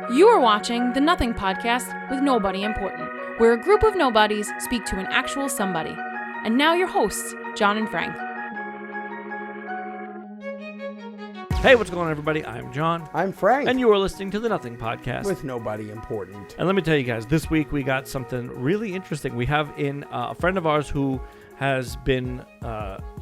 You are watching the Nothing Podcast with Nobody Important, where a group of nobodies speak to an actual somebody. And now your hosts, John and Frank. Hey, what's going on, everybody? I'm John. I'm Frank. And you are listening to the Nothing Podcast. With Nobody Important. And let me tell you guys, this week we got something really interesting. We have in a friend of ours who has been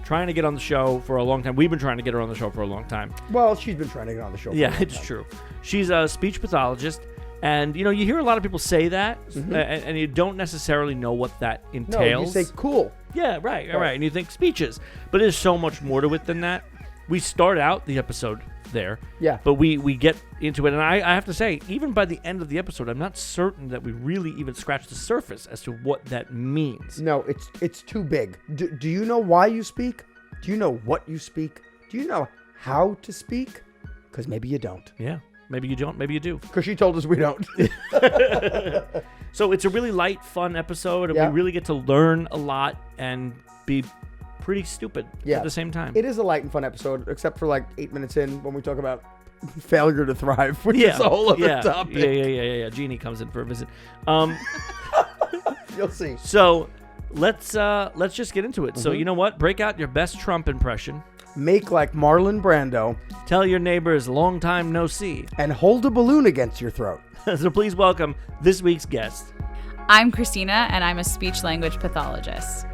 trying to get on the show for a long time. We've been trying to get her on the show for a long time. Well, she's been trying to get on the show for a long time. Yeah, it's true. She's a speech pathologist. And, you know, you hear a lot of people say that, and you don't necessarily know what that entails. No, you say cool. Yeah, right. And you think speeches. But there's so much more to it than that. We start out the episode there. Yeah. But we get into it. And I have to say, even by the end of the episode, I'm not certain that we really even scratched the surface as to what that means. No, it's too big. Do you know why you speak? Do you know what you speak? Do you know how to speak? Because maybe you don't. Yeah. Maybe you don't. Maybe you do. Because she told us we don't. So it's a really light, fun episode. And we really get to learn a lot and be pretty stupid at the same time. It is a light and fun episode, except for like 8 minutes in when we talk about failure to thrive, which is a whole other topic. Yeah. Jeannie comes in for a visit. You'll see. So let's just get into it. So you know what? Break out your best Trump impression. Make like Marlon Brando. Tell your neighbors long time no see. And hold a balloon against your throat. So please welcome this week's guest. I'm Christina, and I'm a speech language pathologist.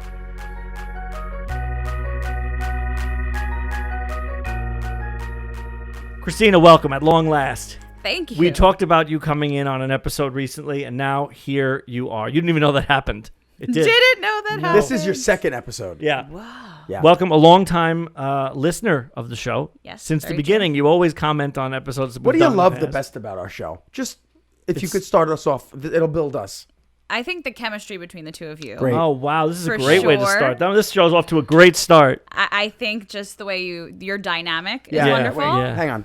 Christina, welcome at long last. Thank you. We talked about you coming in on an episode recently, and now here you are. You didn't even know that happened. It did. Didn't know that happened. This is your second episode. Yeah. Wow. Yeah. Welcome, a long-time listener of the show. Yes. Since the very beginning, you always comment on episodes. That What do we've you done in love the past. best about our show? Just if you could start us off, it'll build us. I think the chemistry between the two of you. Great. Oh, wow. This is For a great way to sure. start. This show's off to a great start. I think just the way your dynamic is Yeah. wonderful. Yeah. Hang on.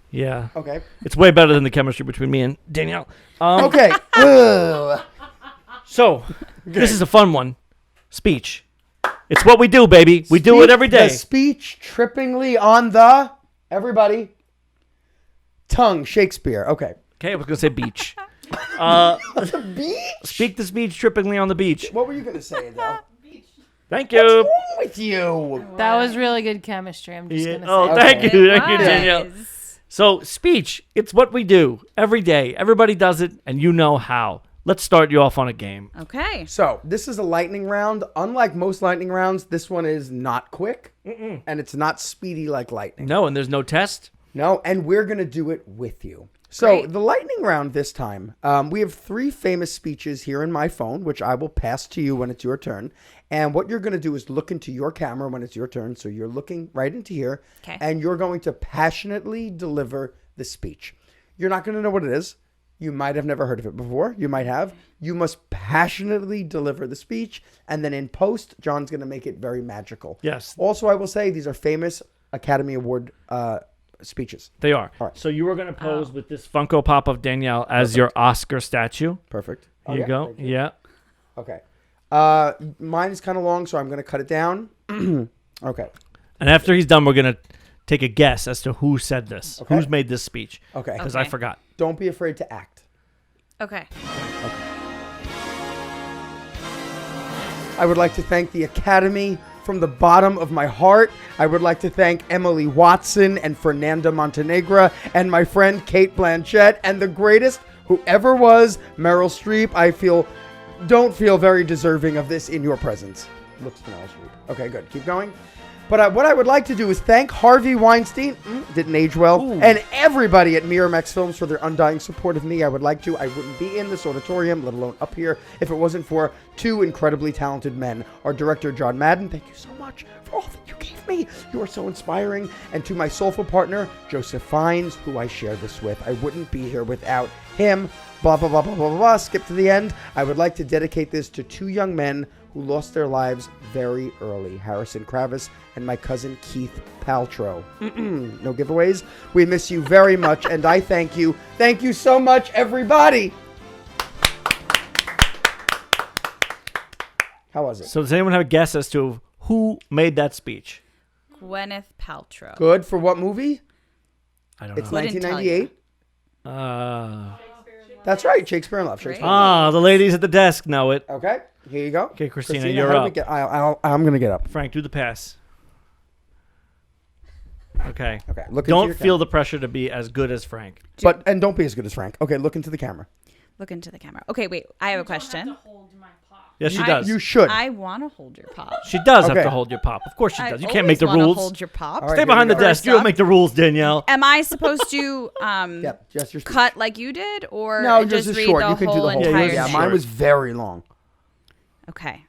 Yeah. Okay. It's way better than the chemistry between me and Danielle. Okay. Ugh. So, this is a fun one. Speech. It's what we do, baby. We do it every day. The speech trippingly on the, everybody, tongue, Shakespeare. Okay. Okay, I was going to say beach. The beach? Speak the speech trippingly on the beach. What were you going to say, Adele? Thank you. What's wrong with you? That was really good chemistry, I'm just going to say. Oh, Okay. thank you. It Thank you, was. Danielle. So, speech. It's what we do every day. Everybody does it, and you know how. Let's start you off on a game. Okay. So, this is a lightning round. Unlike most lightning rounds, this one is not quick, and it's not speedy like lightning. No, and there's no test. No, and we're going to do it with you. So, Great. the lightning round this time, we have 3 famous speeches here in my phone, which I will pass to you when it's your turn. And what you're going to do is look into your camera when it's your turn. So, you're looking right into here, Okay. and you're going to passionately deliver the speech. You're not going to know what it is. You might have never heard of it before. You might have. You must passionately deliver the speech. And then in post, John's going to make it very magical. Yes. Also, I will say these are famous Academy Award speeches. They are. All right. So, you were going to pose with this Funko Pop of Danielle as your Oscar statue. Perfect. Here you go. Thank you. Yeah. Okay. Mine is kind of long, so I'm going to cut it down. Okay. And after he's done, we're going to take a guess as to who said this. Okay. Who's made this speech. Okay. Because I Okay. forgot. Don't be afraid to act. Okay. I would like to thank the Academy from the bottom of my heart. I would like to thank Emily Watson and Fernanda Montenegro and my friend Kate Blanchett and the greatest who ever was, Meryl Streep. Don't feel very deserving of this in your presence. Looks Meryl Streep. Okay, good. Keep going. But what I would like to do is thank Harvey Weinstein, didn't age well, and everybody at Miramax Films for their undying support of me. I wouldn't be in this auditorium, let alone up here, if it wasn't for 2 incredibly talented men. Our director, John Madden, thank you so much for all that you gave me. You are so inspiring. And to my soulful partner, Joseph Fiennes, who I share this with. I wouldn't be here without him. Blah, blah, blah, blah, blah, blah. Skip to the end. I would like to dedicate this to 2 young men who lost their lives very early. Harrison Kravis and my cousin Keith Paltrow. No giveaways. We miss you very much, and I thank you. Thank you so much, everybody. How was it? So does anyone have a guess as to who made that speech? Gwyneth Paltrow. Good for what movie? I don't It's know. Couldn't tell you. 1998. That's right, Shakespeare in Love. Shakespeare. The ladies at the desk know it. Okay, here you go. Okay, Christina, you're how do we up. get- I'm gonna get up. Frank, do the pass. Okay. Okay, look. Don't feel the pressure to be as good as Frank. and don't be as good as Frank. Okay, look into the camera. Look into the camera. Okay, wait. I have a question. Yes, she does. You should. I want to hold your pop. She does have Okay. to hold your pop. Of course she does. You I can't make the always wanna rules. Hold your pop. All right, Stay here behind we the go. desk. You don't make the rules, Danielle. Am I supposed to Yep, just your speech. cut like you did, or No, just yours is read short. the You can whole do the whole entire thing. Yeah, thing? mine was very long. Okay.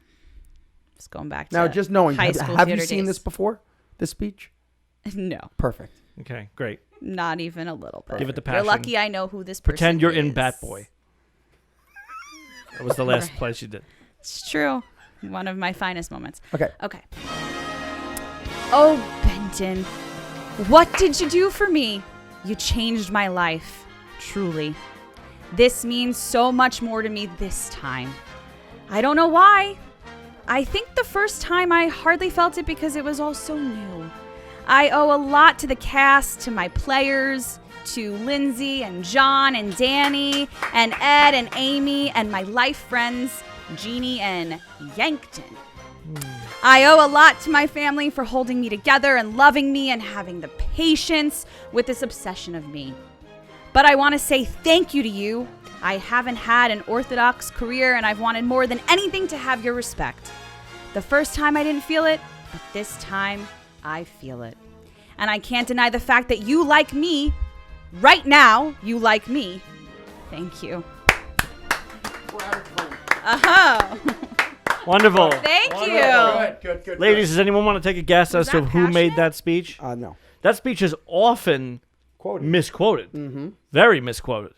Just going back to Now, just knowing, high have school you theater seen days. this before? This speech? No, Perfect. Okay, great. not even a little bit. Give it the You're passion. lucky I know who this person Pretend you're in is. Bat Boy. That was the last play she did. It's true. One of my finest moments. Okay. Okay. Oh, Benton, what did you do for me? You changed my life, truly. This means so much more to me this time. I don't know why. I think the first time I hardly felt it because it was all so new. I owe a lot to the cast, to my players, to Lindsay and John and Danny and Ed and Amy and my life friends, Jeannie and Yankton. I owe a lot to my family for holding me together and loving me and having the patience with this obsession of me. But I want to say thank you to you. I haven't had an orthodox career and I've wanted more than anything to have your respect. The first time I didn't feel it, but this time I feel it. And I can't deny the fact that you like me. Right now, you like me. Thank you. Wonderful. Thank you. Good. Ladies, does anyone want to take a guess as to that who made passionate? that speech? No. That speech is often Quoted. misquoted. Mm-hmm. Very misquoted.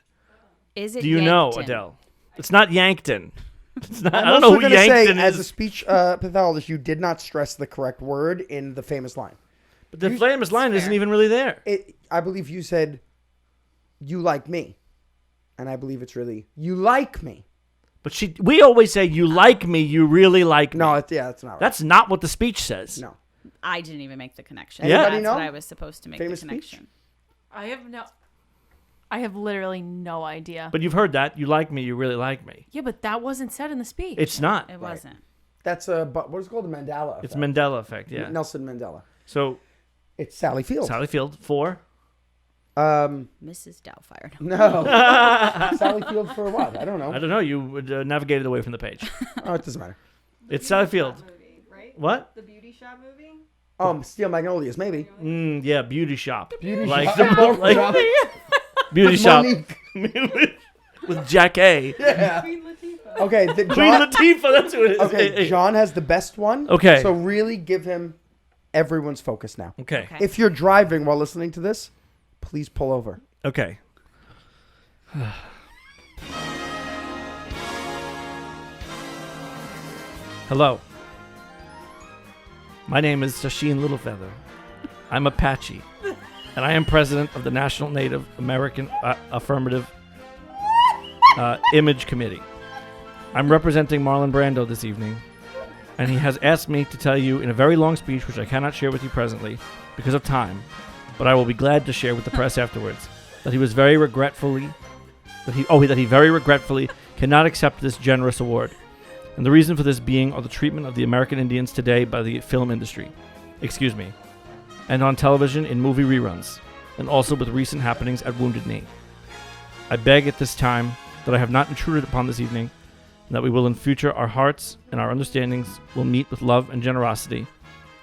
Is it Do you know, Yankton? Adele? It's not Yankton. It's not, I I'm don't know also who gonna say, Yankton as a is. speech pathologist, you did not stress the correct word in the famous line. But the famous line isn't even really there. I believe you said, "You like me," and I believe it's really "You like me." But we always say, you like me, you really like me. No, that's not right. That's not what the speech says. No. I didn't even make the connection. Yeah. That's Anybody know? what I was supposed to make Famous the speech? connection. I have literally no idea. But you've heard that. You like me, you really like me. Yeah, but that wasn't said in the speech. It's not. It wasn't. That's what is it called? The Mandela effect. It's Mandela effect, yeah. Nelson Mandela. So, It's Sally Field. Sally Field, 4. Mrs. Doubtfire. No. Sally Field for what? I don't know. I don't know. You navigated away from the page. Oh, it doesn't matter. It's Sally Field. Movie, right? What? The Beauty Shop movie? Steel Magnolias, maybe. Yeah, beauty shop. Beauty like Shop. The, like beauty With shop Monique. with Jack A. Yeah. Queen Latifah. Okay. Queen John, Latifah. That's who it is. okay. John has the best one. Okay. So really give him everyone's focus now. Okay. Okay. If you're driving while listening to this, please pull over. Okay. Hello. My name is Sasheen Littlefeather. I'm Apache, and I am president of the National Native American Affirmative Image Committee. I'm representing Marlon Brando this evening, and he has asked me to tell you in a very long speech, which I cannot share with you presently because of time, but I will be glad to share with the press afterwards, that he very regretfully cannot accept this generous award. And the reason for this being are the treatment of the American Indians today by the film industry. And on television in movie reruns, and also with recent happenings at Wounded Knee. I beg at this time that I have not intruded upon this evening, and that we will in future our hearts and our understandings will meet with love and generosity.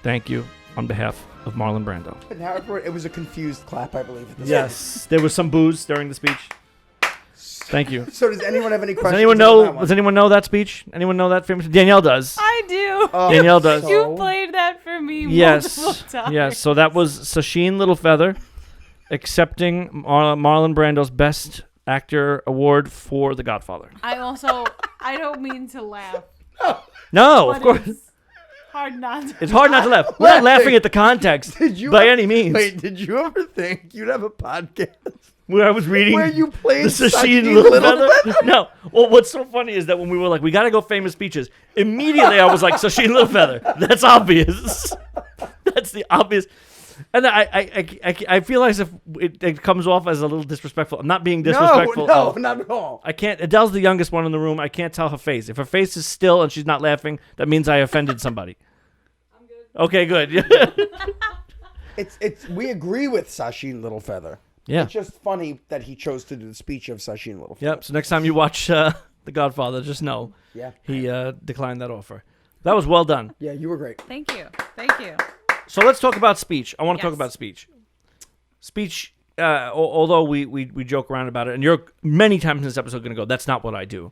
Thank you on behalf of Marlon Brando. And however, it was a confused clap, I believe. At this Yes, there was some booze during the speech. Thank you. So does anyone have any Does questions? anyone about that know? one? Does anyone know that speech? Anyone know that famous? Danielle does. I do. Oh, Danielle does. You played that for me Yes. multiple times. Yes. So that was Sasheen Littlefeather accepting Marlon Brando's Best Actor award for The Godfather. I don't mean to laugh. No, but of course. It's hard not to. It's hard not to laugh. We're not laughing at the context Did you by ever- any means. Wait, did you ever think you'd have a podcast Where I was reading where you played the Sasheen Sasheen Littlefeather. Littlefeather? No. Well, what's so funny is that when we were like, we got to go famous speeches, immediately I was like, Sasheen Littlefeather. That's obvious. That's the obvious. And I feel as if it comes off as a little disrespectful. I'm not being disrespectful. No, not at all. I can't. Adele's the youngest one in the room. I can't tell her face. If her face is still and she's not laughing, that means I offended somebody. I'm good. Okay, good. It's we agree with Sacheen Littlefeather. Yeah. It's just funny that he chose to do the speech of Sacheen Littlefeather. Yep. So next time you watch The Godfather, just know he declined that offer. That was well done. Yeah, you were great. Thank you. Thank you. So let's talk about speech. I want to talk Yes. about speech. Speech, although we joke around about it, and you're many times in this episode going to go, that's not what I do.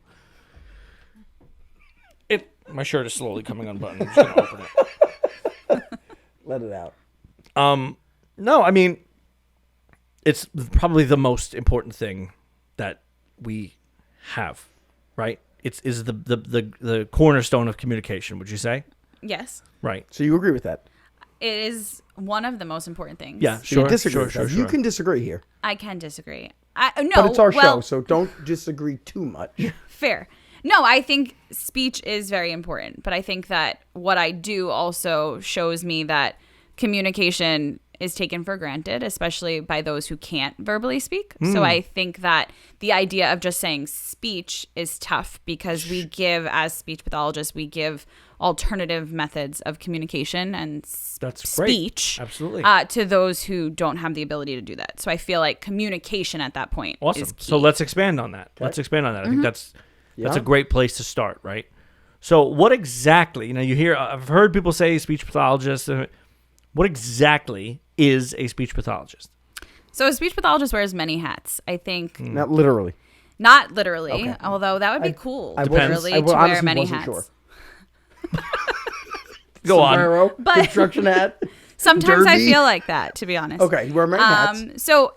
My shirt is slowly coming unbuttoned. I'm just going to open it. Let it out. No, I mean, it's probably the most important thing that we have, right? Is the cornerstone of communication, would you say? Yes. Right. So you agree with that? It is one of the most important things. Yeah, So sure. you disagree with sure. that. You can disagree here. I can disagree. No, But it's our well, show, so don't disagree too much. Fair. No, I think speech is very important, but I think that what I do also shows me that communication is taken for granted, especially by those who can't verbally speak. So I think that the idea of just saying speech is tough because we give, as speech pathologists, we give alternative methods of communication and That's speech great. Absolutely. to those who don't have the ability to do that. So I feel like communication at that point Awesome. is key. So let's expand on that. Okay. Let's expand on that. I think that's Yeah. a great place to start, right? So what exactly, you hear, I've heard people say speech pathologist. What exactly is a speech pathologist? So a speech pathologist wears many hats. I think Not literally. not literally, Okay. although that would be cool. I literally I to wear honestly many wasn't hats. sure. Go on. Sombrero, But- construction hat. Sometimes I Derby. feel like that, to be honest. Okay, you wear many hats. So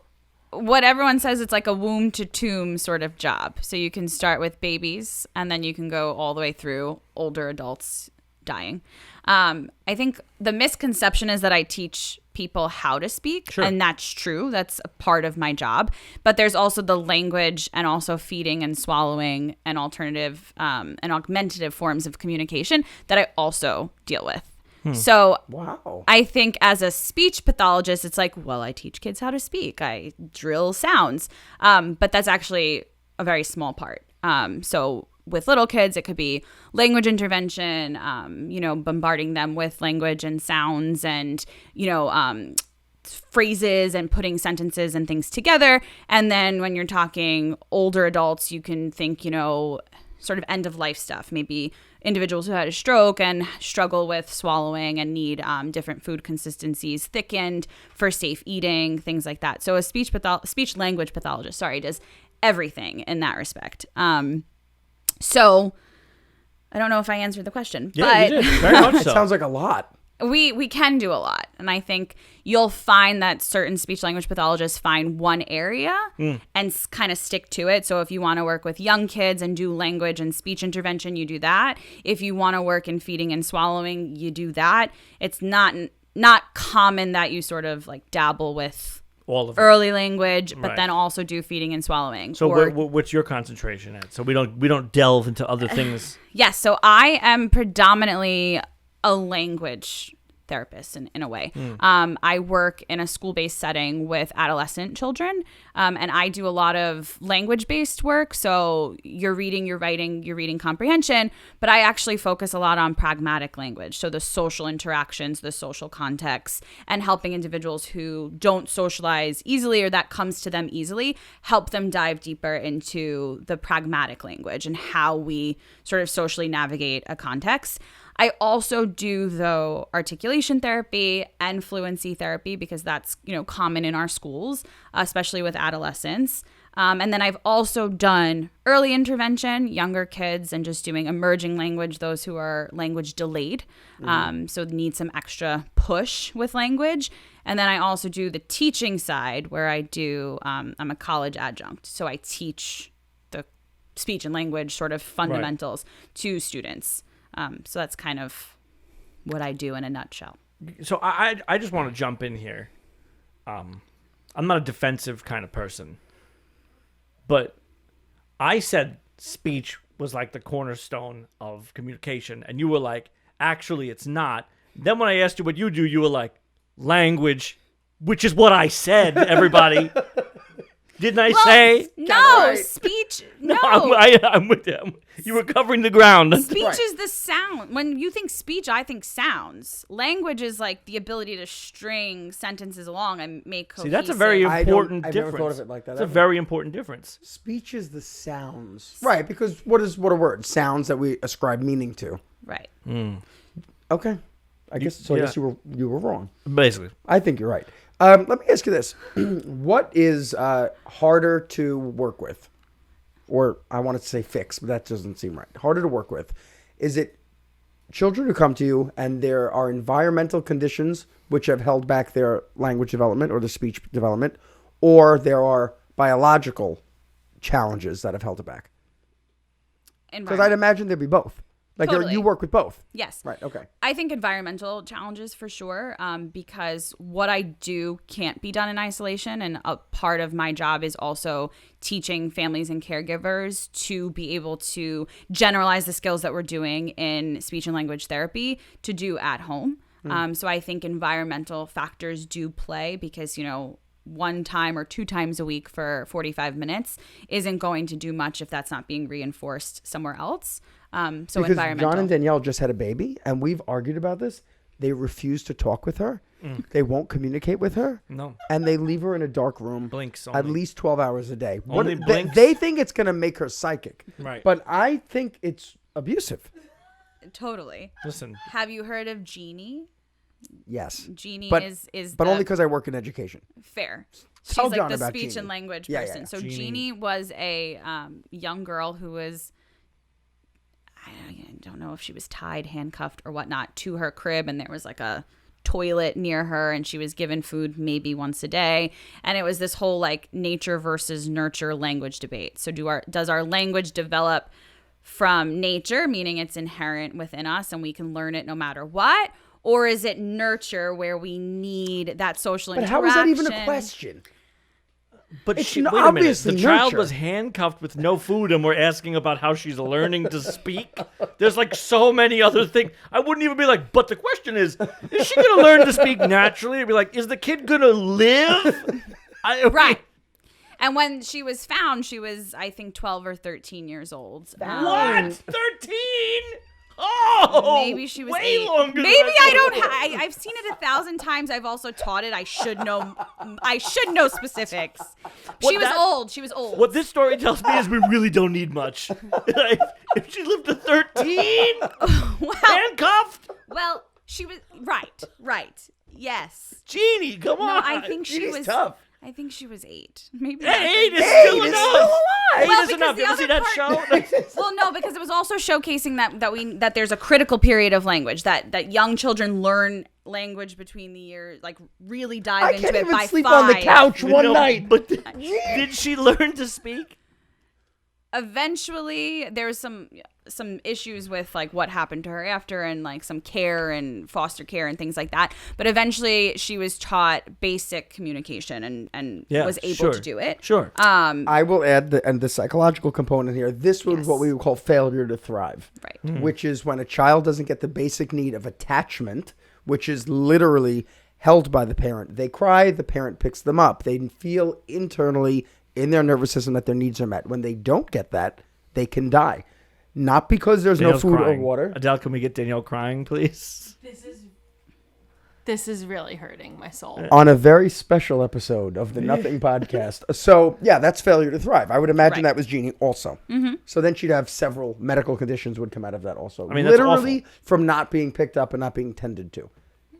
what everyone says, it's like a womb to tomb sort of job. So you can start with babies and then you can go all the way through older adults dying. I think the misconception is that I teach people how to speak, Sure. and that's true. That's a part of my job. But there's also the language and also feeding and swallowing and alternative and augmentative forms of communication that I also deal with. So Wow. I think as a speech pathologist, it's like, well, I teach kids how to speak. I drill sounds. But that's actually a very small part. So with little kids, it could be language intervention, bombarding them with language and sounds and, phrases and putting sentences and things together. And then when you're talking older adults, you can think, sort of end of life stuff, maybe individuals who had a stroke and struggle with swallowing and need different food consistencies thickened for safe eating, things like that. So a speech language pathologist, does everything in that respect. So I don't know if I answered the question, Yeah, but you did. Very much It so. sounds like a lot. we can do a lot. And I think you'll find that certain speech language pathologists find one area and kind of stick to it. So if you want to work with young kids and do language and speech intervention, you do that. If you want to work in feeding and swallowing, you do that. It's not common that you sort of like dabble with All of it. early language, but Right. then also do feeding and swallowing. So Or- what's your concentration at? So we don't delve into other things. Yes, so I am predominantly a language therapist in a way. I work in a school-based setting with adolescent children, and I do a lot of language-based work. So you're reading, you're writing, you're reading comprehension, but I actually focus a lot on pragmatic language. So the social interactions, the social context, and helping individuals who don't socialize easily or that comes to them easily, help them dive deeper into the pragmatic language and how we sort of socially navigate a context. I also do, though, articulation therapy and fluency therapy because that's, common in our schools, especially with adolescents. And then I've also done early intervention, younger kids, and just doing emerging language, those who are language delayed. So need some extra push with language. And then I also do the teaching side where I do, I'm a college adjunct. So I teach the speech and language sort of fundamentals to students. So that's kind of what I do in a nutshell. So I just want to jump in here. I'm not a defensive kind of person, but I said speech was like the cornerstone of communication, and you were like, actually, it's not. Then when I asked you what you do, you were like, language, which is what I said, everybody. Didn't I Well, say? no, right. speech. No, I'm with them. You were covering the ground. speech Right. is the sound. When you think speech, I think sounds. Language is like the ability to string sentences along and make cohesive. See, that's a very I've important never difference. thought of it like that It's a ever. very important difference. Speech is the sounds. Right, because what are words? Sounds that we ascribe meaning to. right. Okay. I guess I yeah. guess you were wrong. Basically. I think you're right. Let me ask you this. What is harder to work with? Or I wanted to say fix, but that doesn't seem right. Harder to work with. Is it children who come to you and there are environmental conditions which have held back their language development or their speech development, or there are biological challenges that have held it back? Because I'd imagine there'd be both. Like Totally. you work with both. Yes. Right, okay. I think environmental challenges for sure, because what I do can't be done in isolation. And a part of my job is also teaching families and caregivers to be able to generalize the skills that we're doing in speech and language therapy to do at home. So I think environmental factors do play because, 1 time or 2 times a week for 45 minutes isn't going to do much if that's not being reinforced somewhere else. So Because environmental. John and Danielle just had a baby, and we've argued about this. They refuse to talk with her. They won't communicate with her. No. And they leave her in a dark room Blinks at only. least 12 hours a day. Only They, blinks? they think it's going to make her psychic. Right. But I think it's abusive. Totally. Listen, Have you heard of Jeannie? Yes. Jeannie But- is But the, only because I work in education. fair. She's Tell like John the about speech Jeannie. and language Yeah, person. yeah. So Jeannie. Jeannie was a young girl who was, I don't know if she was tied, handcuffed, or whatnot to her crib, and there was like a toilet near her, and she was given food maybe once a day, and it was this whole like nature versus nurture language debate. So does our language develop from nature, meaning it's inherent within us and we can learn it no matter what? Or is it nurture where we need that social But interaction? how is that even a question? but It's she, not wait a minute. obviously The child nurture. was handcuffed with no food, and we're asking about how she's learning to speak. There's like so many other things. I wouldn't even be like, but the question is she going to learn to speak naturally? It'd be like, is the kid going to live? Right. And when she was found, she was, I think, 12 or 13 years old. What? 13? Oh, Maybe she was way 8. longer. Maybe I don't. I've seen it 1,000 times. I've also taught it. I should know. I should know specifics. She was old. She was old. What this story tells me is we really don't need much. If she lived to 13, handcuffed, Well, she was right. Yes. Jeannie, come on. No, I think she Jeannie's was tough. I think she was 8. Maybe. Hey, 8 is Eight still is enough. still alive. 8 Well, is because enough. the You ever see other that show? Well, no, because it was also showcasing that there's a critical period of language that young children learn language between the years, like really dive I into can't it even by sleep 5. on the couch one No, night. But did she learn to speak? Eventually, there was some issues with like what happened to her after, and like some care and foster care and things like that. But eventually, she was taught basic communication and Yeah, was able sure. to do it. Sure. I will add the psychological component here. This was Yes. what we would call failure to thrive. Right. Which is when a child doesn't get the basic need of attachment, which is literally held by the parent. They cry, the parent picks them up. They feel internally in their nervous system that their needs are met. When they don't get that, they can die. Not because there's Danielle's no food crying. or water. Adele, can we get Danielle crying, please? This is really hurting my soul. On a very special episode of the Nothing Podcast. So, yeah, that's failure to thrive. I would imagine Right. that was Jeannie also. So then she'd have several medical conditions would come out of that also. I mean, that's literally from not being picked up and not being tended to.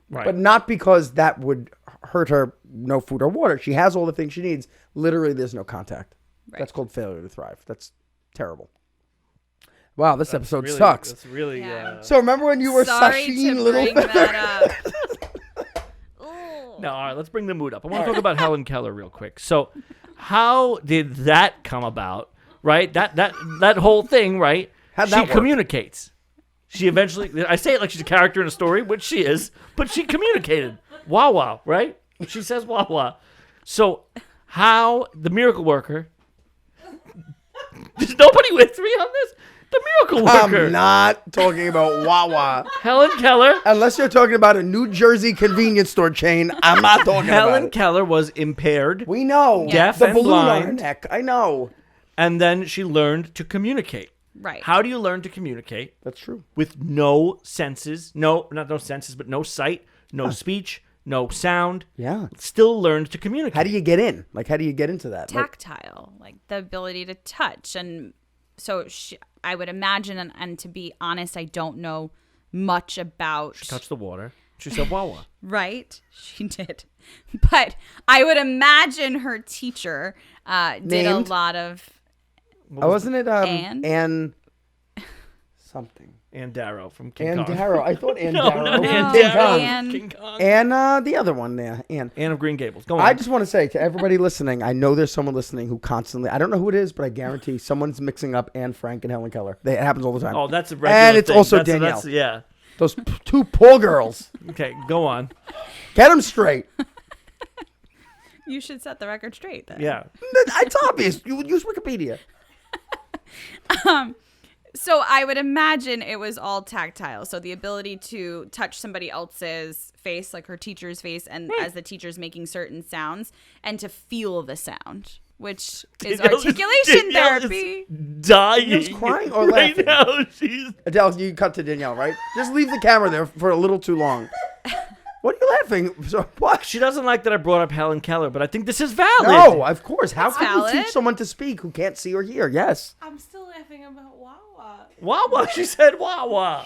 Right. But not because that would hurt her, no food or water. She has all the things she needs. Literally, there's no contact. Right. That's called failure to thrive. That's terrible. Wow, this episode really, sucks. That's really. Yeah. So remember when you were Sorry Sasheen to Little bring Feather? that up. No, all right, let's bring the mood up. I want to talk about Helen Keller real quick. So, how did that come about? Right? That whole thing, right? How'd She that work? communicates. She eventually, I say it like she's a character in a story, which she is, but she communicated. Wawa, right? She says Wawa. So, how the miracle worker, there's nobody with me on this? The miracle worker. I'm not talking about Wawa. Helen Keller. Unless you're talking about a New Jersey convenience store chain, I'm not talking about Helen it. Keller was impaired, We know. Deaf the and balloon on her blind. neck. I know. and then she learned to communicate. Right. How do you learn to communicate That's true. with no senses? No, not no senses, but no sight, no speech, no sound. Yeah. Still learned to communicate. How do you get in? Like, how do you get into that? Like, Tactile, like the ability to touch. And so I would imagine, and to be honest, I don't know much about. She touched the water. She said, Wawa. Right, she did. But I would imagine her teacher did Named? a lot of. wasn't it Anne? Anne something? And Darrow from King Anne Kong. Darrow. I thought Anne No, Darrow. not from Anne King Darrow. Kong. Anne. King Kong. And the other one there, Anne. Anne of Green Gables. Go on. I just want to say to everybody listening, I know there's someone listening who constantly, I don't know who it is, but I guarantee someone's mixing up Anne Frank and Helen Keller. It happens all the time. Oh, that's a regular And it's thing. also That's- Danielle. yeah. Those two poor girls. Okay, go on. Get them straight. You should set the record straight then. Yeah. It's obvious. You use Wikipedia. So I would imagine it was all tactile. So the ability to touch somebody else's face, like her teacher's face, and as the teacher's making certain sounds, and to feel the sound, which is Danielle articulation Danielle is therapy. dying. Danielle's crying or right laughing? now. She's Adele, you cut to Danielle, right? Just leave the camera there for a little too long. What are you laughing? So, what? She doesn't like that I brought up Helen Keller, but I think this is valid. No, of course. How It's can you valid. teach someone to speak who can't see or hear? Yes. I'm still laughing about Wawa. Wawa. She said Wawa.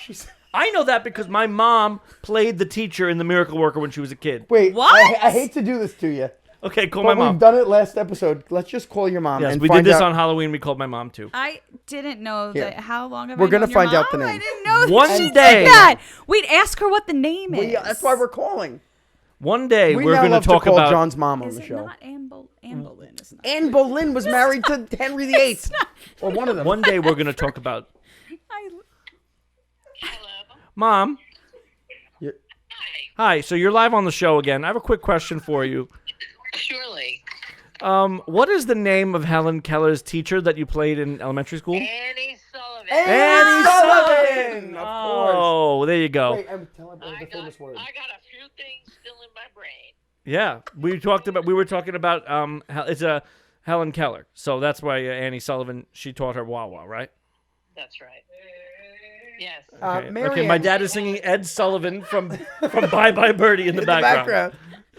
I know that because my mom played the teacher in The Miracle Worker when she was a kid. Wait, What? I hate to do this to you, Okay, call but my mom. we've done it last episode. Let's just call your mom Yes, and we find did this out. on Halloween. We called my mom too. I didn't know Here. that. How long have We're I gonna known your find out the mom? name. I didn't know that One she day. did that. We'd ask her what the name is. That's why we're calling. One day We we're now going love to talk call about. John's mom on Is the it show. not Anne Boleyn? It's not. Anne Boleyn was married to Henry VIII, or one of them. One day we're going to talk about. Mom. You- Hi. So you're live on the show again. I have a quick question for you. Surely. What is the name of Helen Keller's teacher that you played in elementary school? Annie Sullivan. Annie Sullivan, of course. Oh, there you go. Wait, I'm telling the famous word. I got a few things still in my brain. Yeah, we were talking about it's a Helen Keller, so that's why Annie Sullivan, she taught her Wawa, right? That's right. Yes. Okay. Mary Okay, my Ann- dad is singing Ed Sullivan from Bye Bye Birdie in the background.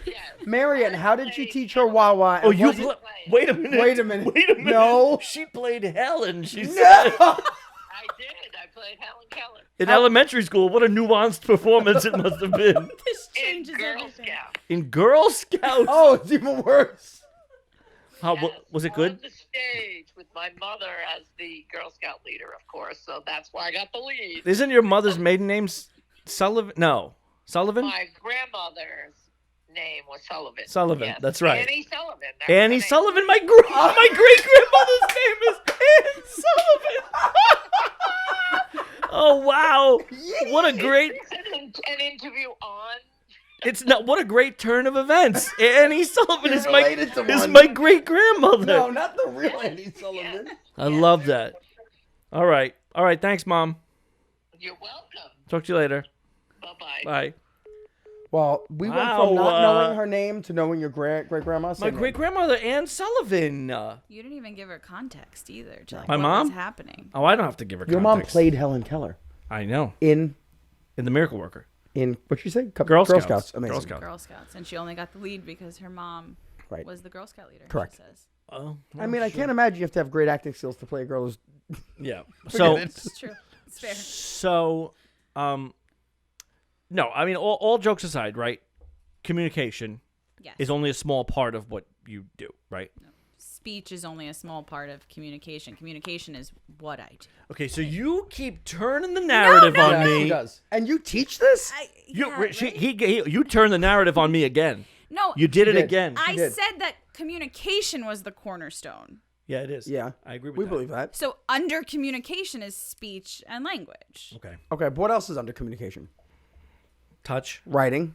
Yes. Marianne, how did you teach her Wawa? Oh, and you was it- wait a minute. Wait a minute. Wait a minute. No. She played Helen. She said No. I did. I played Helen Keller. in elementary school. What a nuanced performance it must have been. This In changes Girl everything. Scout. In Girl Scouts. Oh, it's even worse. How, Yes, was it On good? the stage with my mother as the Girl Scout leader, of course. So that's why I got the lead. Isn't your mother's maiden name Sullivan? No, Sullivan. My grandmother's name was Sullivan. Sullivan, Yes. that's right. Annie Sullivan. That was her Annie name. Sullivan. My great grandmother's name is Anne Sullivan. Oh wow! What a great! An interview on. It's not. What a great turn of events. Annie Sullivan is related to one. my great grandmother. No, not the real Annie Sullivan. I love that. All right. Thanks, Mom. You're welcome. Talk to you later. Bye-bye. Bye. Well, we went Wow, from not knowing her name to knowing your great grandma. My great grandmother Anne Sullivan. You didn't even give her context either. To like My what mom? was happening. Oh, I don't have to give her. Your mom context. played Helen Keller I know. in The Miracle Worker. what'd you say? Girl Scouts. Amazing. Girl Scouts. Girl Scouts, and she only got the lead because her mom Right. was the Girl Scout leader. Correct. She says. Oh, I mean, I can't imagine you have to have great acting skills to play a girl who's. yeah. So, It's true. It's fair. so, no. I mean, all jokes aside, right? Communication Yes. is only a small part of what you do, right? Speech is only a small part of communication. Communication is what I do. Okay, so you keep turning the narrative on Yeah, me. she does. And you teach this? You turn the narrative on me again. No, You did it did. again. I did. said that communication was the cornerstone. Yeah, it is. Yeah, I agree with we that. believe that. So under communication is speech and language. Okay. Okay, but what else is under communication? Touch. Writing,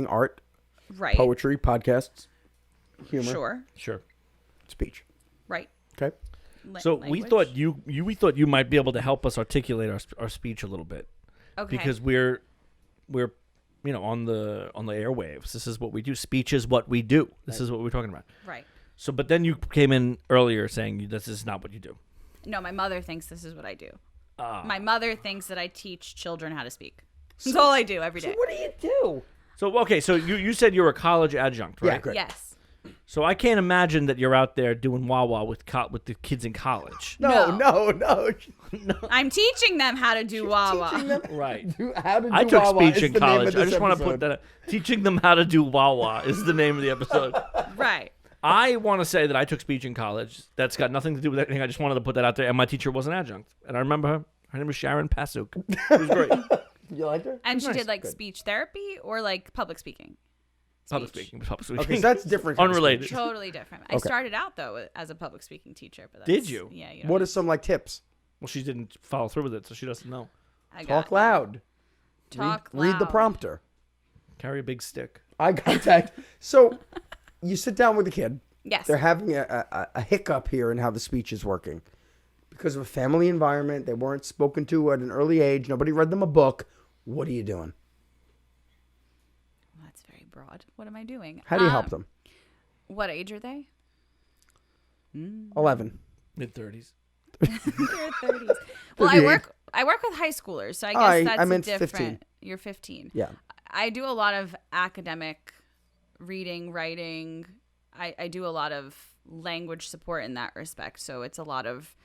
art, Right. poetry, podcasts, humor, Sure. Sure. speech. Right. Okay. So language. we thought you might be able to help us articulate our speech a little bit. Okay. Because we're on the airwaves. This is what we do. Speech is what we do. This is what we're talking about. Right. So, but then you came in earlier saying this is not what you do. No, my mother thinks this is what I do. Ah. My mother thinks that I teach children how to speak. That's all I do every day. So what do you do? So, okay, so you said you were a college adjunct, right? Yeah, good. Yes. So I can't imagine that you're out there doing Wawa with the kids in college. No. I'm teaching them how to do Wawa. Teaching them Right. how to do I took Wawa speech is in the name college. of I this just want to put episode. that. Teaching them how to do Wawa is the name of the episode. Right. I want to say that I took speech in college. That's got nothing to do with anything. I just wanted to put that out there. And my teacher was an adjunct. And I remember her. Her name was Sharon Pasuk. It was great. You liked her? And she Nice. did like Good. speech therapy or like public speaking. Public Speech. speaking. Public speaking. Okay, so that's different. kind of Unrelated. speech. Totally different. I Okay. started out though as a public speaking teacher, but that's, Did you? Yeah. What are some like tips? Well, she didn't follow through with it, so she doesn't know. I got Talk you. loud. Talk Read the loud. prompter. Carry a big stick. Eye contact. So you sit down with the kid. Yes. They're having a hiccup here in how the speech is working. Because of a family environment, they weren't spoken to at an early age. Nobody read them a book. What are you doing? That's very broad. What am I doing? How do you help them? What age are they? 11. Mid-30s. They're 30s. Well, 38. I work with high schoolers, so I guess that's I meant different. 15. You're 15. Yeah. I do a lot of academic reading, writing. I do a lot of language support in that respect. So it's a lot of,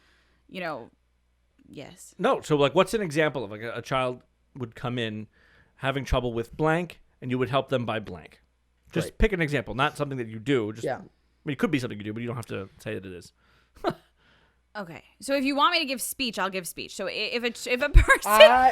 yes. No, so like what's an example of like a child would come in having trouble with blank and you would help them by blank? Just Right. pick an example, not something that you do. Just, Yeah. I mean, it could be something you do, but you don't have to say that it is. Okay. So if you want me to give speech, I'll give speech. So if a person, Oh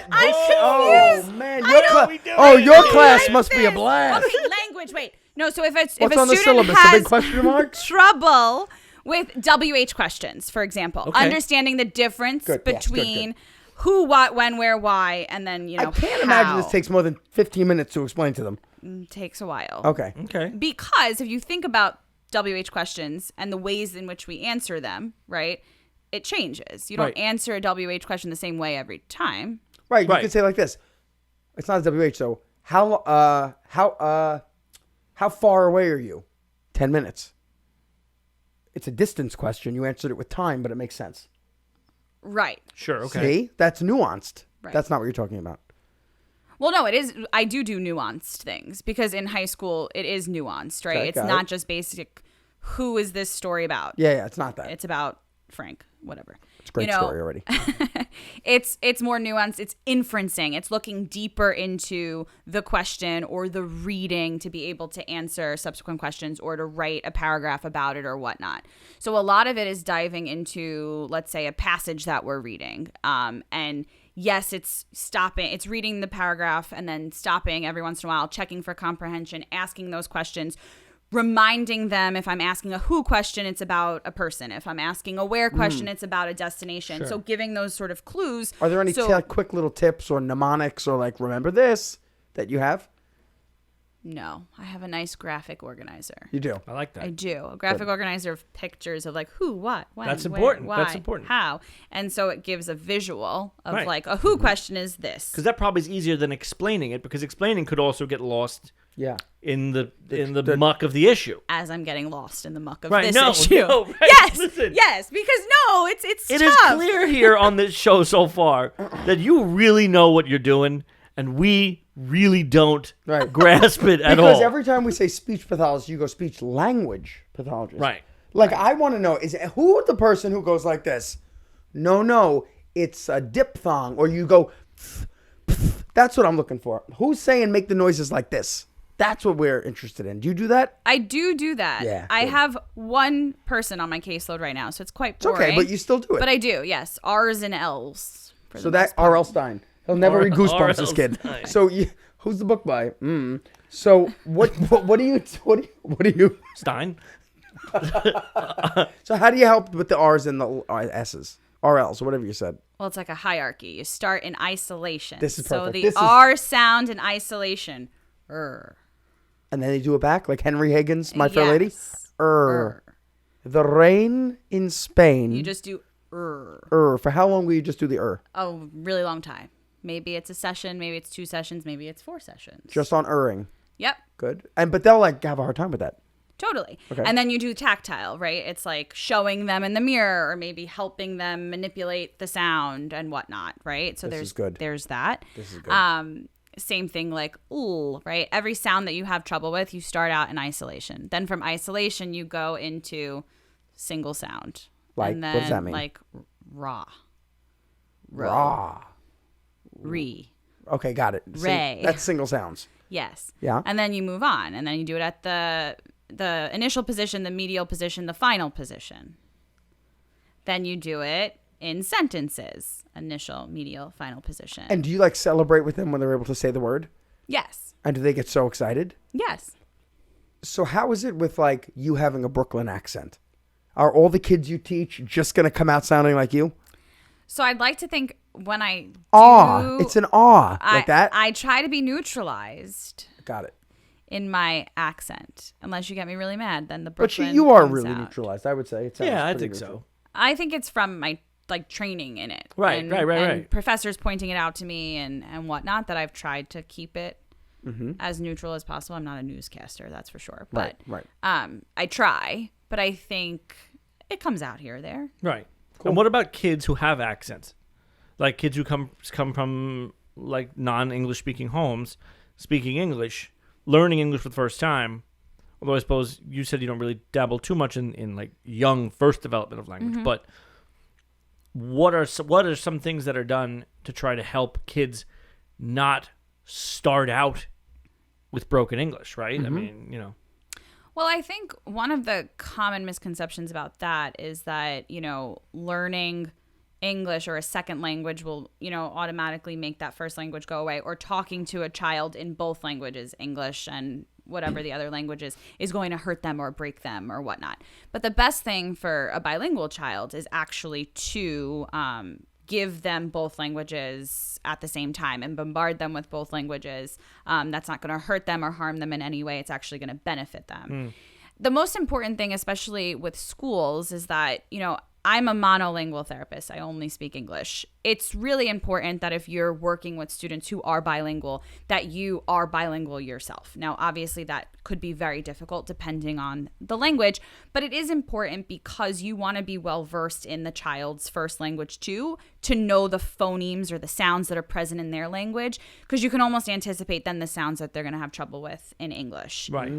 confused. man, I your don't class like must be a this. blast. Okay, language. Wait. No. So if What's a on the student syllabus? A has big question mark? trouble with WH questions, for example, Okay. understanding the difference Good, yes, good, between who, what, when, where, why, and then I can't imagine this how. takes more than 15 minutes to explain to them. Takes a while. Okay. Okay. Because if you think about WH questions and the ways in which we answer them, right, it changes. You don't Right. answer a WH question the same way every time. Right. You Right. could say like this. It's not a WH, so how far away are you? 10 minutes. It's a distance question. You answered it with time, but it makes sense. Right. Sure, okay. See? That's nuanced. Right. That's not what you're talking about. Well, no, it is. I do nuanced things because in high school it is nuanced, right? Okay, It's got not it. just basic. Who is this story about? Yeah, it's not that. It's about Frank, whatever. It's a great story already. It's more nuanced. It's inferencing. It's looking deeper into the question or the reading to be able to answer subsequent questions or to write a paragraph about it or whatnot. So a lot of it is diving into, let's say, a passage that we're reading. And yes, it's stopping. It's reading the paragraph and then stopping every once in a while, checking for comprehension, asking those questions. Reminding them if I'm asking a who question, it's about a person. If I'm asking a where question, it's about a destination. Sure. So giving those sort of clues. Are there any So- quick little tips or mnemonics or like remember this that you have? No, I have a nice graphic organizer. You do. I like that. I do. A graphic organizer of pictures of like who, what, when, That's where, important. why, That's important. how. And so it gives a visual of Right. like a who question is this. Because that probably is easier than explaining it, because explaining could also get lost Yeah. in the muck of the issue. As I'm getting lost in the muck of Right, this no, issue. no, right, Yes, listen. yes, because no, it's It tough. is clear here on this show so far that you really know what you're doing, and we really don't Right. grasp it at Because all. every time we say speech pathologist, you go speech language pathologist. Right. Like I want to know who the person who goes like this? No, it's a diphthong, or you go. That's what I'm looking for. Who's saying make the noises like this? That's what we're interested in. Do you do that? I do that. Yeah, I good. have one person on my caseload right now, so it's quite It's boring. okay, but you still do it. But I do, yes. R's and L's. for So the that most part. R.L. Stein. He'll never read Goosebumps, R.L. this kid. Stein. So who's the book by? So what do you? Stein? So how do you help with the R's and the S's? RLs, or whatever you said. Well, it's like a hierarchy. You start in isolation. This is So perfect. the This is- R sound in isolation. And then they do it back, like Henry Higgins, My Fair Lady. Yes. Er. The rain in Spain. You just do For how long will you just do the Oh, really long time. Maybe it's a session, maybe it's 2 sessions, maybe it's 4 sessions. Just on ing. Yep. Good. But they'll like have a hard time with that. Totally. Okay. And then you do tactile, right? It's like showing them in the mirror or maybe helping them manipulate the sound and whatnot, right? So This is good. There's that. This is good. Same thing like ooh, right? Every sound that you have trouble with, you start out in isolation. Then from isolation, you go into single sound. Like, and then, what does that mean? Like raw. Raw. Re. Okay, got it. Ray. That's single sounds. Yes. Yeah. And then you move on, and then you do it at the initial position, the medial position, the final position. Then you do it in sentences, initial, medial, final position. And do you like celebrate with them when they're able to say the word? Yes. And do they get so excited? Yes. So how is it with like you having a Brooklyn accent? Are all the kids you teach just going to come out sounding like you? So I'd like to think when I do, It's an awe like that. I try to be neutralized Got it. in my accent, unless you get me really mad. Then the But Brooklyn you are comes really out. neutralized, I would say. It sounds Yeah, I pretty think neutral. so. I think it's from my like training in it, Right, and, right. and professors pointing it out to me and whatnot. That I've tried to keep it as neutral as possible. I'm not a newscaster, that's for sure. But Right. I try, but I think it comes out here or there. Right. And what about kids who have accents? Like kids who come from like non-English speaking homes, speaking English, learning English for the first time. Although I suppose you said you don't really dabble too much in like young first development of language, but what are some things that are done to try to help kids not start out with broken English, right? I mean, you know. Well, I think one of the common misconceptions about that is that, learning English or a second language will, automatically make that first language go away, or talking to a child in both languages, English and whatever the other language is going to hurt them or break them or whatnot. But the best thing for a bilingual child is actually to give them both languages at the same time and bombard them with both languages. That's not going to hurt them or harm them in any way. It's actually going to benefit them. The most important thing, especially with schools, is that, I'm a monolingual therapist. I only speak English. It's really important that if you're working with students who are bilingual, that you are bilingual yourself. Now, obviously, that could be very difficult depending on the language, but it is important because you want to be well-versed in the child's first language too, to know the phonemes or the sounds that are present in their language, because you can almost anticipate then the sounds that they're going to have trouble with in English. Right.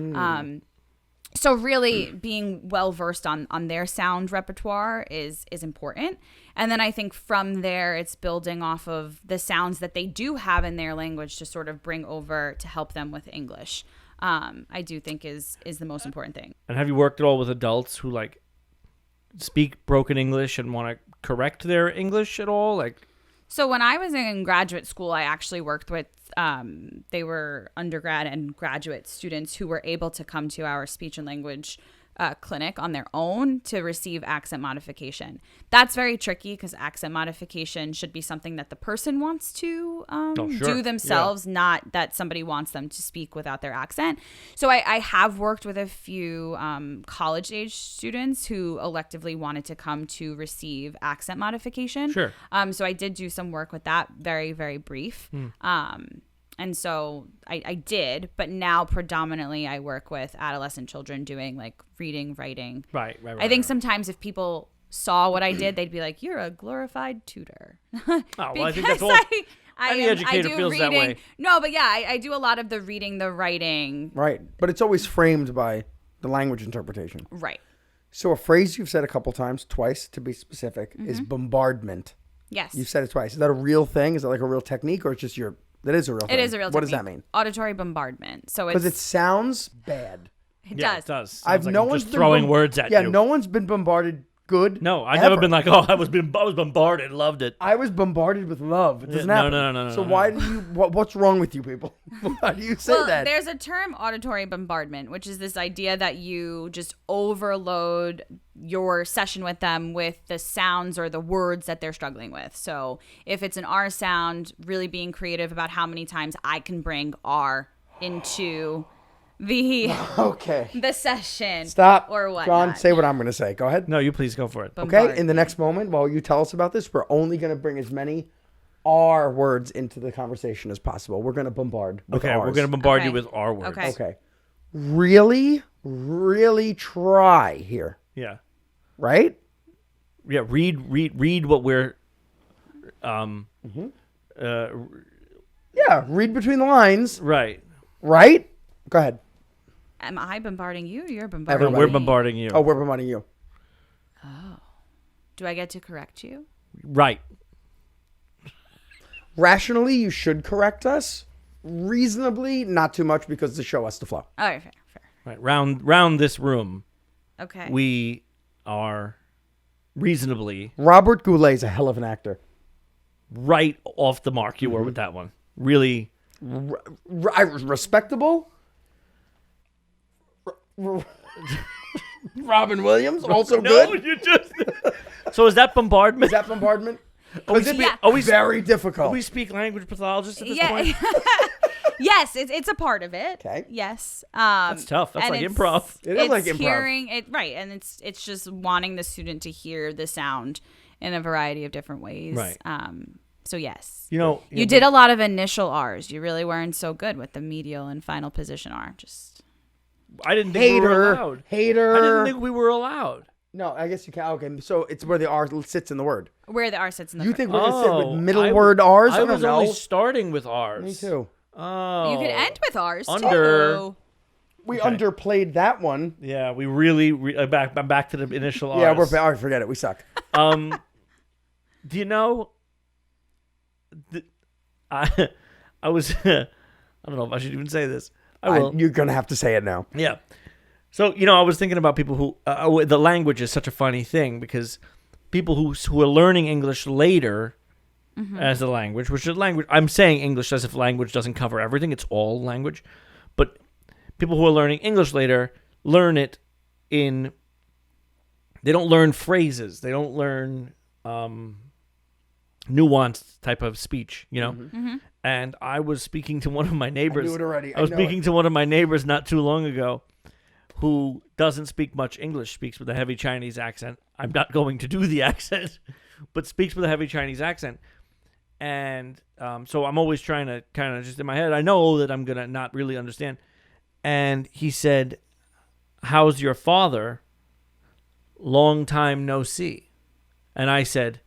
So really being well-versed on their sound repertoire is important. And then I think from there, it's building off of the sounds that they do have in their language to sort of bring over to help them with English. I do think is the most important thing. And have you worked at all with adults who like speak broken English and want to correct their English at all? Like, so when I was in graduate school, I actually worked with, they were undergrad and graduate students who were able to come to our speech and language clinic on their own to receive accent modification. That's very tricky because accent modification should be something that the person wants to do themselves, not that somebody wants them to speak without their accent. So I have worked with a few college-age students who electively wanted to come to receive accent modification. Sure. So I did do some work with that, very, very brief. And so I did, but now predominantly I work with adolescent children doing like reading, writing. Right. I think sometimes if people saw what I did, they'd be like, "You're a glorified tutor." Oh, well, I think that's all. Any educator feels that way. No, but yeah, I do a lot of the reading, the writing. Right. But it's always framed by the language interpretation. Right. So a phrase you've said a couple times, twice to be specific, is bombardment. Yes. You've said it twice. Is that a real thing? Is that like a real technique, or it's just that is a real thing? It is a real technique. What does that mean? Auditory bombardment. So Because it sounds bad. It Yeah, does. it does. Sounds I've like no I'm one's just been throwing words at you. Yeah, no one's been bombarded good. No, I've ever. never been like, oh, I was bombarded, loved it. I was bombarded with love. It doesn't No, happen. no. So why do you? What's wrong with you people? Why do you say Well, that? there's a term, auditory bombardment, which is this idea that you just overload your session with them with the sounds or the words that they're struggling with. So if it's an R sound, really being creative about how many times I can bring R into Okay. the session. Stop. Or what? John, say what I'm going to say. Go ahead. No, you please go for it. Okay. In the next moment, while you tell us about this, we're only going to bring as many R words into the conversation as possible. We're going to bombard with Okay, Rs. we're going to bombard you with R words. Okay. Okay. Really, really try here. Yeah. Right? Yeah, read what we're Yeah, read between the lines. right. Right? Go ahead. Am I bombarding you? Or you're bombarding Everybody. We're me? bombarding you. Oh, we're bombarding you. Do I get to correct you? Right. Rationally, you should correct us. Reasonably, not too much because the show has to flow. All right, fair. Right. Round this room, Okay. we are reasonably Robert Goulet is a hell of an actor. right off the mark. You were with that one. Really. Respectable. Robin Williams, also good. You just. So is that bombardment? Is that bombardment? Yeah. Very difficult. We speak language pathologists at this Yeah. point. Yes, it's a part of it. Okay. Yes. That's tough. That's and like it's- improv. It is like it's improv. hearing it right, and it's just wanting the student to hear the sound in a variety of different ways. Right. So yes. You did a lot of initial R's. You really weren't so good with the medial and final position R. Just I didn't think we were Hater. allowed. Hater. I didn't think we were allowed. No, I guess you can. Okay, so it's where the R sits in the word. where the R sits in the You first. think we're going to sit with middle I- word R's? I don't was know. only starting with R's. Me too. Oh. You could end with R's Under. too. We underplayed that one. Yeah, we really I'm back to the initial R's. Yeah, we're back. Forget it. We suck. Do you know? I was. I don't know if I should even say this. I will. You're going to have to say it now. Yeah. So I was thinking about people who the language is such a funny thing because people who are learning English later as a language, which is language. I'm saying English as if language doesn't cover everything. It's all language, but people who are learning English later learn it in. They don't learn phrases. They don't learn nuanced type of speech. And I was speaking to one of my neighbors. I knew it already. I was speaking to one of my neighbors not too long ago who doesn't speak much English, speaks with a heavy Chinese accent. I'm not going to do the accent, but speaks with a heavy Chinese accent. And so I'm always trying to kind of just in my head, I know that I'm going to not really understand. And he said, "How's your father? Long time no see." And I said,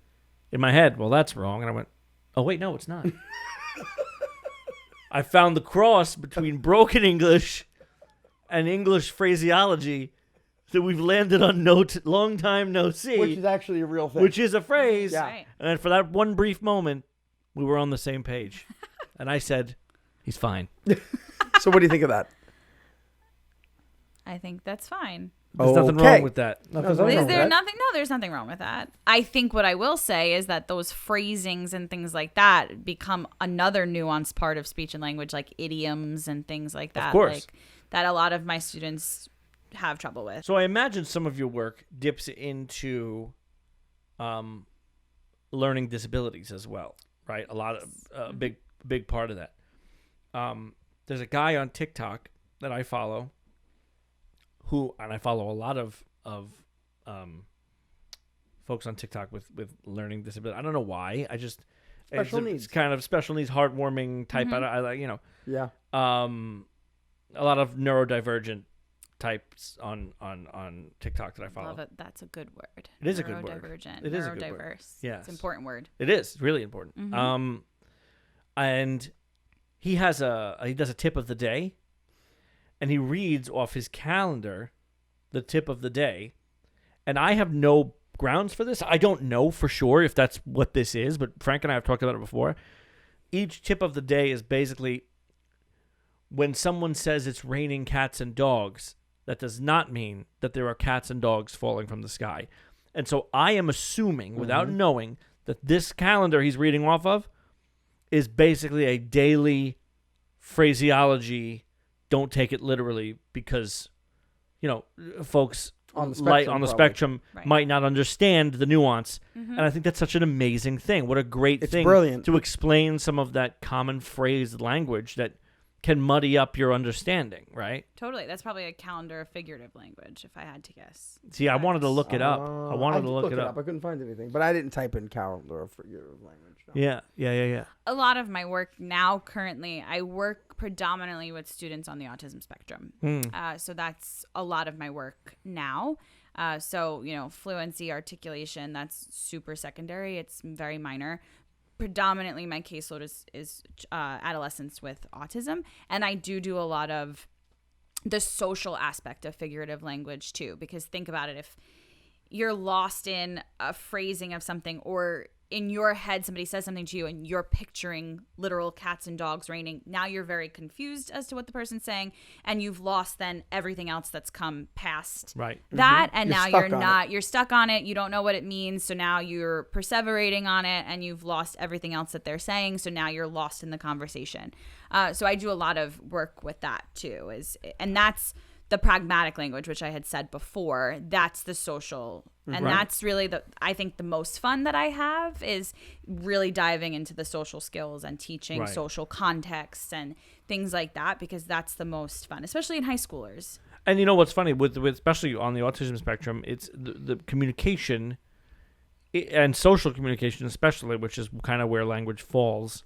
in my head, "Well, that's wrong." And I went, "Oh, wait, no, it's not." I found the cross between broken English and English phraseology that we've landed on long time no see. Which is actually a real thing. Which is a phrase. Yeah. Right. And for that one brief moment, we were on the same page. And I said, "He's fine." So what do you think of that? I think that's fine. There's nothing Okay. wrong with that. Nothing's Is wrong with there that. nothing? No, there's nothing wrong with that. I think what I will say is that those phrasings and things like that become another nuanced part of speech and language, like idioms and things like that. Of course. Like, that a lot of my students have trouble with. So I imagine some of your work dips into learning disabilities as well, right? A lot of big part of that. There's a guy on TikTok that I follow and I follow a lot of folks on TikTok with learning disability. I don't know why. I just Special it's needs. kind of special needs, heartwarming type. I like Yeah. a lot of neurodivergent types on TikTok that I follow. Love it. That's a good word. It is a good word. Neurodivergent. It is a good word. Neurodiverse. Yes. It's an important word. It is really important. And he does a tip of the day, and he reads off his calendar the tip of the day. And I have no grounds for this. I don't know for sure if that's what this is, but Frank and I have talked about it before. Each tip of the day is basically when someone says it's raining cats and dogs, that does not mean that there are cats and dogs falling from the sky. And so I am assuming, without knowing, that this calendar he's reading off of is basically a daily phraseology. Don't take it literally because, folks On the spectrum, on the probably. spectrum Right. might not understand the nuance. And I think that's such an amazing thing. What a great It's thing brilliant. to explain some of that common phrased language that can muddy up your understanding, right? Totally. That's probably a calendar of figurative language, if I had to guess. See, I wanted to look it up. I wanted to look it up. I couldn't find anything, but I didn't type in calendar or figurative language. No. Yeah. A lot of my work now, currently, I work predominantly with students on the autism spectrum. So that's a lot of my work now. So, fluency, articulation, that's super secondary. It's very minor. Predominantly, my caseload is adolescents with autism. And I do a lot of the social aspect of figurative language, too. Because think about it. If you're lost in a phrasing of something, or in your head somebody says something to you and you're picturing literal cats and dogs raining, now you're very confused as to what the person's saying, and you've lost then everything else that's come past that, and now you're stuck on it. You don't know what it means, so now you're perseverating on it, and you've lost everything else that they're saying, so now you're lost in the conversation. So I do a lot of work with that too, and that's the pragmatic language, which I had said before. That's the social, and that's really I think the most fun that I have is really diving into the social skills and teaching social context and things like that, because that's the most fun, especially in high schoolers. And you know what's funny with especially on the autism spectrum, it's the communication and social communication, especially, which is kind of where language falls,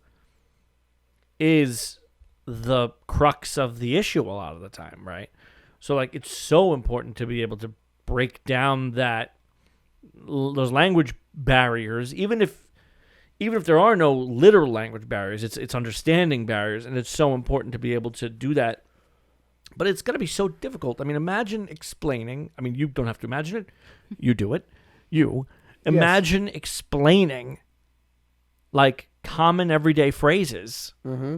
is the crux of the issue a lot of the time, right? So, like, it's so important to be able to break down those language barriers, even if there are no literal language barriers, it's understanding barriers, and it's so important to be able to do that. But it's going to be so difficult. I mean, imagine explaining. I mean, you don't have to imagine it. You do it. Imagine explaining, like, common everyday phrases. Mm-hmm.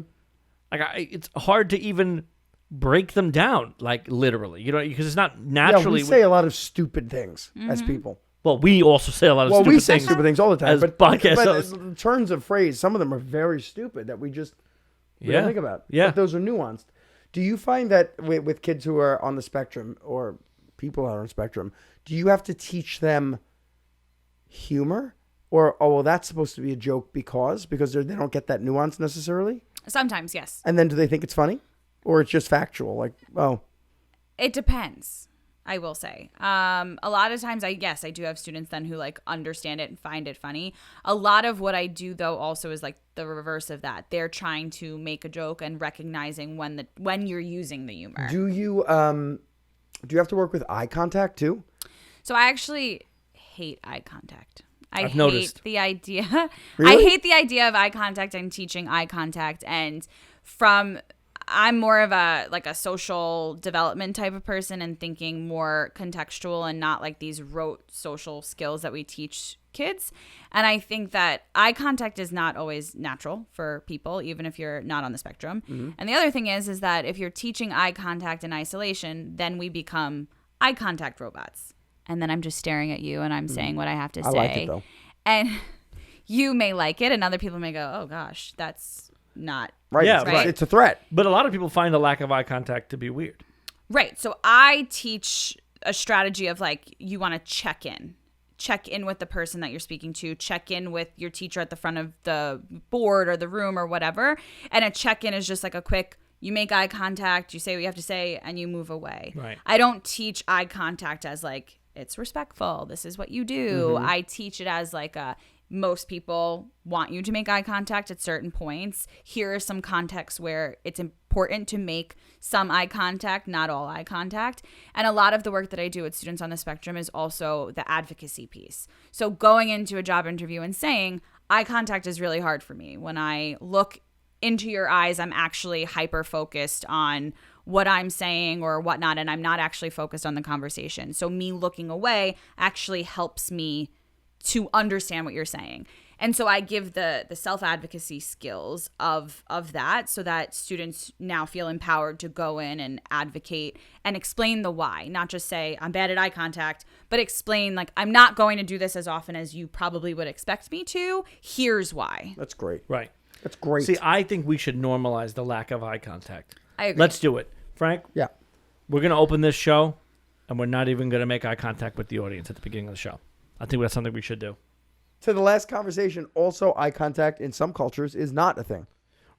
Like, it's hard to even break them down, like, literally, because it's not naturally. Yeah, we say a lot of stupid things as people. Well, we also say a lot of stupid things. Well, we say stupid things all the time. But in terms of phrase, some of them are very stupid that we don't think about. Yeah. But those are nuanced. Do you find that with kids who are on the spectrum, or people who are on the spectrum, do you have to teach them humor? Or, that's supposed to be a joke because they don't get that nuance necessarily? Sometimes, yes. And then do they think it's funny? Or it's just factual? Like, It depends, I will say. A lot of times, I do have students then who, like, understand it and find it funny. A lot of what I do, though, also is, like, the reverse of that. They're trying to make a joke and recognizing when you're using the humor. Do you have to work with eye contact, too? So I actually hate eye contact. I've noticed the idea. Really? I hate the idea of eye contact and teaching eye contact. And I'm more of a social development type of person, and thinking more contextual and not like these rote social skills that we teach kids. And I think that eye contact is not always natural for people, even if you're not on the spectrum. Mm-hmm. And the other thing is that if you're teaching eye contact in isolation, then we become eye contact robots. And then I'm just staring at you and I'm saying what I have to say. I like it, though. And you may like it, and other people may go, oh, gosh, that's not right. Yeah, right. It's a threat. But a lot of people find the lack of eye contact to be weird. Right. So I teach a strategy of, like, you want to check in with the person that you're speaking to, check in with your teacher at the front of the board or the room or whatever. And a check-in is just like a quick, you make eye contact, you say what you have to say, and you move away. Right. I don't teach eye contact as, like, it's respectful, this is what you do. Mm-hmm. I teach it as, like, most people want you to make eye contact at certain points. Here are some contexts where it's important to make some eye contact, not all eye contact. And a lot of the work that I do with students on the spectrum is also the advocacy piece. So going into a job interview and saying, eye contact is really hard for me. When I look into your eyes, I'm actually hyper-focused on what I'm saying or whatnot, and I'm not actually focused on the conversation. So me looking away actually helps me to understand what you're saying. And so I give the self-advocacy skills of that, so that students now feel empowered to go in and advocate and explain the why, not just say, I'm bad at eye contact, but explain, like, I'm not going to do this as often as you probably would expect me to. Here's why. That's great. Right. That's great. See, I think we should normalize the lack of eye contact. I agree. Let's do it. Frank? Yeah. We're going to open this show, and we're not even going to make eye contact with the audience at the beginning of the show. I think that's something we should do. To the last conversation, also eye contact in some cultures is not a thing.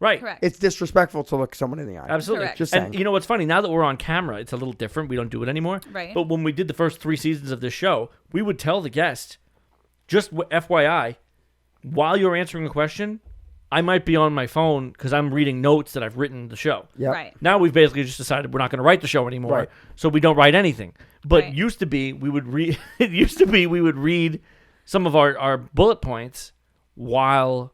Right. Correct. It's disrespectful to look someone in the eye. Absolutely. Correct. Just And saying. you know what's funny? Now that we're on camera, it's a little different. We don't do it anymore. Right. But when we did the first 3 seasons of this show, we would tell the guest, just FYI, while you're answering a question, I might be on my phone because I'm reading notes that I've written the show. Yep. Right. Now we've basically just decided we're not going to write the show anymore, Right. so we don't write anything. But Right. used to be we would read. It used to be we would read some of our bullet points while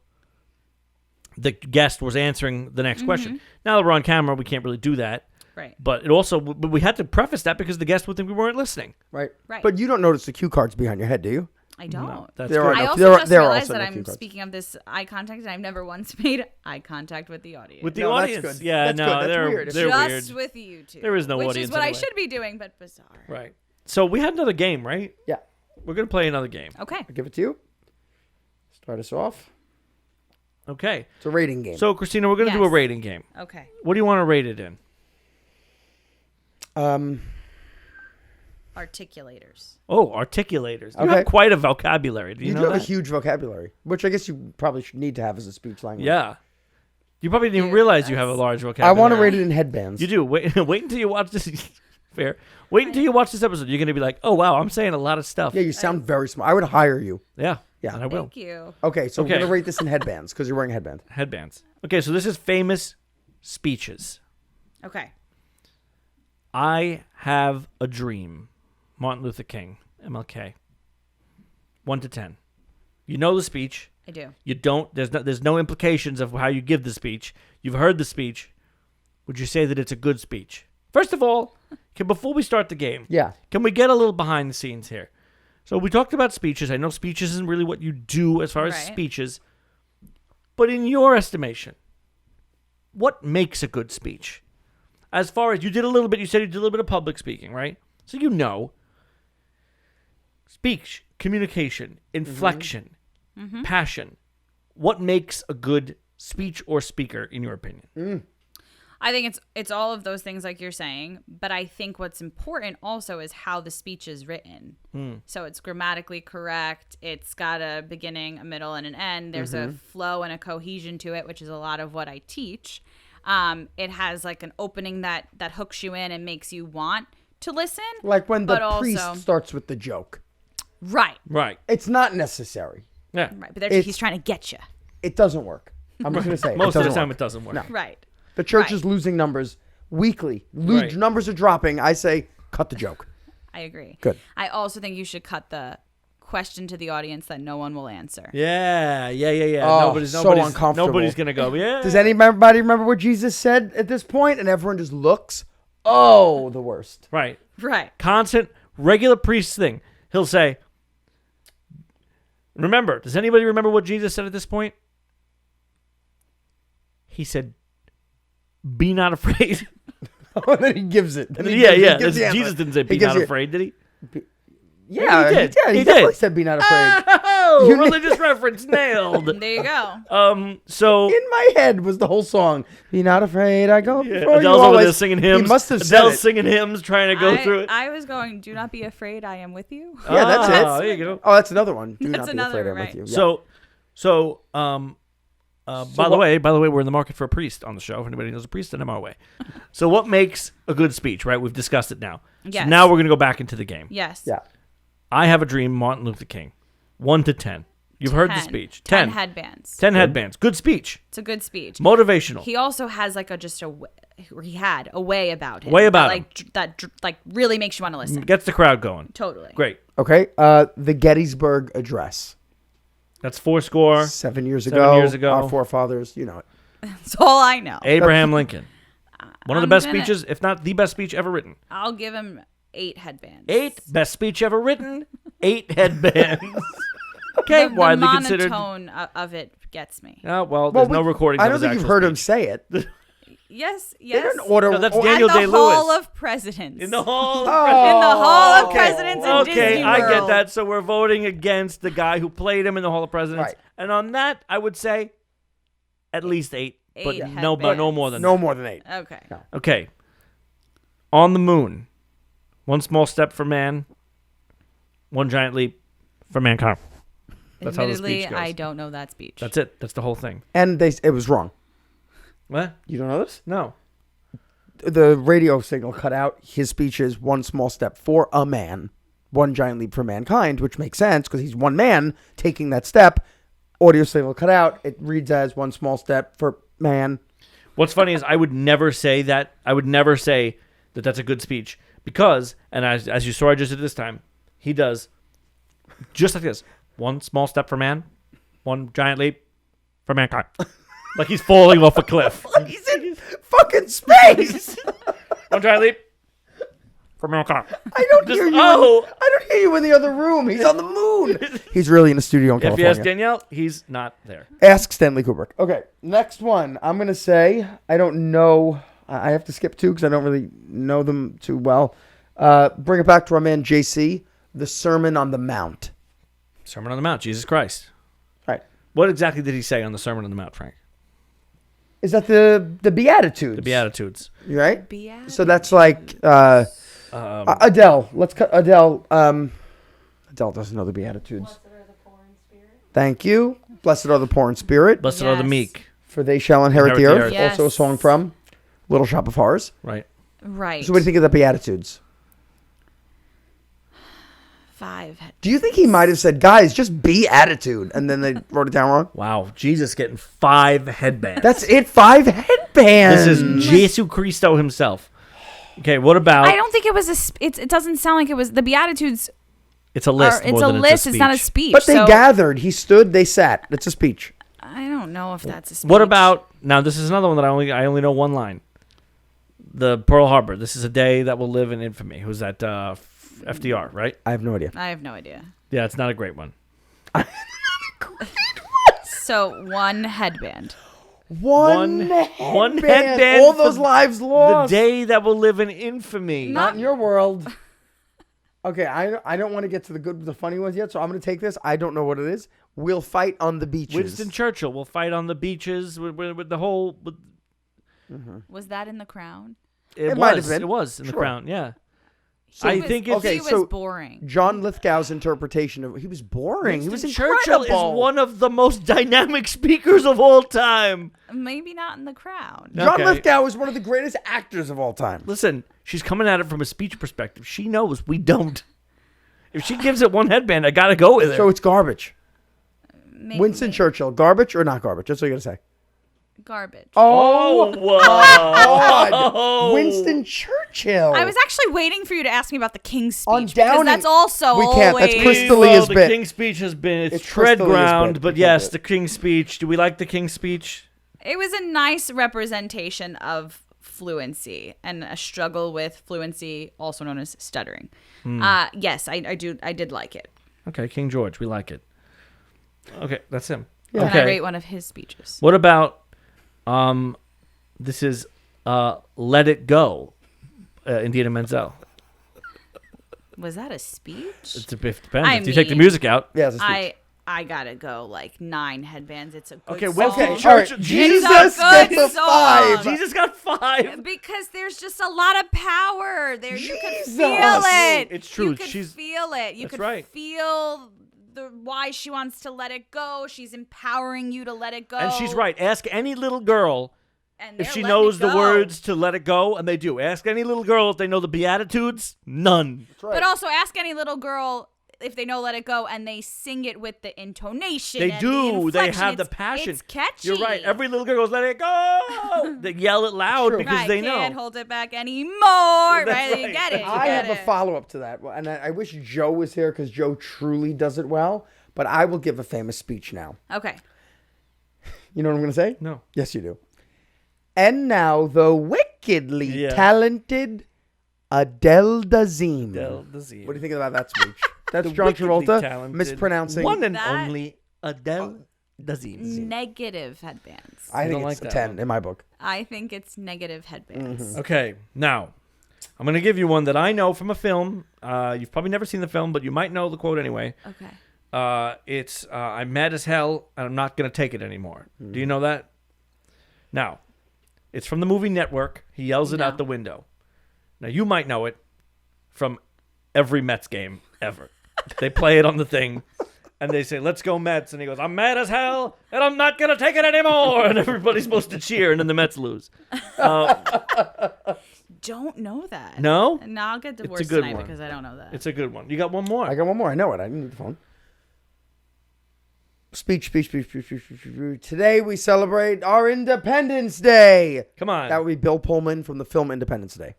the guest was answering the next question. Now that we're on camera, we can't really do that. Right. But but we had to preface that because the guest would think we weren't listening. Right. Right. But you don't notice the cue cards behind your head, do you? I don't. No, that's There good. are I no- also there are- just there are realized also that no I'm cue cards. speaking of this eye contact, and I've never once made eye contact with the audience. With the No, that's audience. good. Yeah, That's no, good. That's they're weird. they're just weird. with you two. There is no which audience is what anyway. I should be doing, but bizarre. Right. So we had another game, right? Yeah. We're gonna play another game. Okay. I'll give it to you. Start us off. Okay. It's a rating game. So Christina, we're gonna do a Yes. rating game. Okay. What do you want to rate it in? Articulators. Oh, articulators. You Okay. have quite a vocabulary. Do you you know do have that? a huge vocabulary, which I guess you probably should need to have as a speech language. Yeah. You probably didn't even Dude, realize you have a that's- large I vocabulary. want to rate it in headbands. You do. Wait until you watch this. Fair. Wait until you watch this episode. You're gonna be like, oh wow, I'm saying a lot of stuff. Yeah, you sound very smart. I would hire you. Yeah. Yeah. And I will. Thank you. Okay, so Okay. we're going to rate this in headbands because you're wearing a headband. Headbands. Okay, so this is famous speeches. Okay. I have a dream. Martin Luther King, MLK. 1 to 10. You know the speech. I do. You don't. There's no implications of how you give the speech. You've heard the speech. Would you say that it's a good speech? First of all, before we start the game, Yeah. can we get a little behind the scenes here? So we talked about speeches. I know speeches isn't really what you do as far as Right. speeches, but in your estimation, what makes a good speech? As far as you said you did a little bit of public speaking, right? So you know. Speech, communication, inflection, passion. What makes a good speech or speaker, in your opinion? I think it's all of those things like you're saying, but I think what's important also is how the speech is written. So it's grammatically correct. It's got a beginning, a middle, and an end. There's a flow and a cohesion to it, which is a lot of what I teach. It has like an opening that hooks you in and makes you want to listen. Like when but the priest also- starts with the joke. Right. Right. It's not necessary. Yeah. Right. But It's- he's trying to get you. It doesn't work. I'm just going to say it. Most It of the doesn't time, work. it doesn't work. No. Right. The church Right. is losing numbers weekly. Right. Numbers are dropping. I say cut the joke. I agree. Good. I also think you should cut the question to the audience that no one will answer. Yeah. Oh, nobody's so uncomfortable. Nobody's gonna go. Yeah. Does anybody remember what Jesus said at this point? And everyone just looks. Oh, the worst. Right. Right. Constant, regular priest thing. He'll say, remember, does anybody remember what Jesus said at this point? He said, be not afraid. And then he gives it. Then he Yeah. gives the answer. Jesus didn't say He be gives not you- afraid, did he? Yeah, he did. He He definitely did. said be not afraid. Oh, You- religious reference nailed. There you go. So In my head was the whole song. Be not afraid, I go before you Adele's over always. there singing hymns. He must have said Adele's it. singing hymns, trying to go through it. I was going, do not be afraid, I am with you. Yeah, that's it. Ah, there you go. Oh, that's another one. Do That's not be another, afraid, I'm right. with you. Yeah. By the way, we're in the market for a priest on the show. If anybody knows a priest, send him our way. So what makes a good speech, right? We've discussed it now. Yes. So now we're going to go back into the game. Yes. Yeah. I have a dream, Martin Luther King. 1 to 10. You've heard the 10. speech. 10 10. headbands. 10 headbands. Good speech. It's a good speech. Motivational. He also has like he had a way about him. Way about that really makes you want to listen. Gets the crowd going. Totally. Great. Okay. The Gettysburg Address. That's 4 score. 7 years 7 ago. years ago. Our forefathers. You know it. That's all I know. Abraham Lincoln. One of the I'm best gonna- speeches, if not the best speech ever written. I'll give him 8 headbands. 8. Best speech ever written. 8 headbands. Okay, The widely considered. monotone of it gets me. Oh, well, there's no recording. I don't think you've heard him say it. Yes. They Yes. didn't order. No, that's or- Daniel At the Day-Lewis. Hall of Presidents. In the hall. Oh, In the Hall of okay. Presidents in Okay, Disney I get World. that. So we're voting against the guy who played him in the Hall of Presidents. Right. And on that, I would say at least 8. But 8 no more than No that. more than 8. Okay. No. Okay. On the moon. One small step for man. One giant leap for mankind. That's how the Admittedly, speech goes. I don't know that speech. That's it. That's the whole thing. And it was wrong. What? You don't know this? No. The radio signal cut out. His speech is one small step for a man, one giant leap for mankind, which makes sense because he's one man taking that step. Audio signal cut out. It reads as one small step for man. What's funny is I would never say that. I would never say that that's a good speech because, and as you saw I just did this time, he does just like this. One small step for man, one giant leap for mankind. Like he's falling off a cliff. He's in fucking space. One giant leap for mankind. I don't hear you. Oh. I don't hear you in the other room. He's on the moon. He's really in a studio in If you California. ask Danielle, he's not there. Ask Stanley Kubrick. Okay, next one. I'm going to say, I don't know. I have to skip two because I don't really know them too well. Bring it back to our man, JC. The Sermon on the Mount. Sermon on the Mount, Jesus Christ. Right. What exactly did he say on the Sermon on the Mount, Frank? Is that the Beatitudes? The Beatitudes. Right? Beatitudes. So that's like Adele. Let's cut Adele. Adele doesn't know the Beatitudes. Thank you. Blessed are the poor in spirit, Blessed are the Yes. meek. for they shall inherit the Inherit the earth. earth. Also a song from Little Shop of Horrors. Right. Right. So what do you think of the Beatitudes? 5. Do you think he might have said, guys, just be attitude, and then they wrote it down wrong? Wow. Jesus getting 5 headbands. That's it. 5 headbands. This is Jesu Christo himself. Okay, what about... I don't think it was it doesn't sound like it was the Beatitudes. It's a list. It's more a than list. It's It's not a speech. But they so gathered. He stood. They sat. It's a speech. I don't know if that's a speech. What about... Now, this is another one that I only know one line. The Pearl Harbor. This is a day that will live in infamy. Who's that? FDR, right? I have no idea. I have no idea. Yeah, it's not a great one. So 1 headband. One headband All for those lives lost. The day that will live in infamy. Not in your world. Okay, I don't want to get to the funny ones yet, so I'm going to take this. I don't know what it is. We'll fight on the beaches. Winston Churchill will fight on the beaches with the whole... Was that in The Crown? It might have been. It was in the Sure. Crown, yeah. He so was boring. John Lithgow's interpretation of... He was boring. He was Winston Churchill incredible. is one of the most dynamic speakers of all time. Maybe not in The Crown. John Okay. Lithgow is one of the greatest actors of all time. Listen, she's coming at it from a speech perspective. She knows we don't. If she gives it 1 headband, I got to go with it. So it's garbage. Maybe. Winston Churchill, garbage or not garbage? That's what you got to say. Garbage. Oh, whoa. God. Winston Churchill. I was actually waiting for you to ask me about the King's speech On because Downing- that's also We can't. That's always- Crystal Leah's the bit. King's speech has been It's tread Crystal Leah's ground, bit. but We can't yes, do it. the King's speech. Do we like the King's speech? It was a nice representation of fluency and a struggle with fluency, also known as stuttering. Yes, I did like it. Okay, King George, we like it. Okay, that's him. Yeah. Can Okay. I rate one of his speeches? What about this is Let It Go, Indiana Menzel. Was that a speech? It depends. I If you take the mean, music out. Yeah, it's a speech. I gotta go like 9 headbands. It's a good Okay, song. Winston All right, Churchill. Jesus It's a gets good a 5. song. Jesus got 5. Because there's just a lot of power there. You could Jesus. feel it. It's true. You could She's- feel it. You That's could right. feel why she wants to let it go. She's empowering you to let it go. And she's right. Ask any little girl And if they're she letting knows it the go. words to let it go, and they do. Ask any little girl if they know the Beatitudes. None. But also ask any little girl if they know let it go and they sing it with the intonation. They and do. The They inflection. have the It's- passion. It's catchy. You're right. Every little girl goes, let it go. They yell it loud True. because right, they can't know. hold it back anymore. That's Right? You right. get it. You I get have a it. follow-up to that, and I wish Joe was here because Joe truly does it well, but I will give a famous speech now. Okay. You know what I'm going to say? No. Yes, you do. And now the wickedly Yeah. talented Adele Dazeem. Adele Dazeem. What do you think about that speech? That's The John wickedly Travolta talented mispronouncing. One and That- only Adele Dazeem. Negative headbands. I don't think like it's a that 10 one. in my book. I think it's negative headbands. Okay, now I'm going to give you one that I know from a film. You've probably never seen the film, but you might know the quote anyway. Okay. It's I'm mad as hell and I'm not going to take it anymore. Do you know that? Now, it's from the movie Network. He yells it No. out the window. Now, you might know it from every Mets game ever. They play it on the thing. And they say, let's go Mets. And he goes, I'm mad as hell, and I'm not going to take it anymore. And everybody's supposed to cheer, and then the Mets lose. Don't know that. No? And now I'll get divorced good tonight one. because I don't know that. It's a good one. You got one more. I got one more. I know it. I didn't need the phone. Speech. Today we celebrate our Independence Day. Come on. That would be Bill Pullman from the film Independence Day.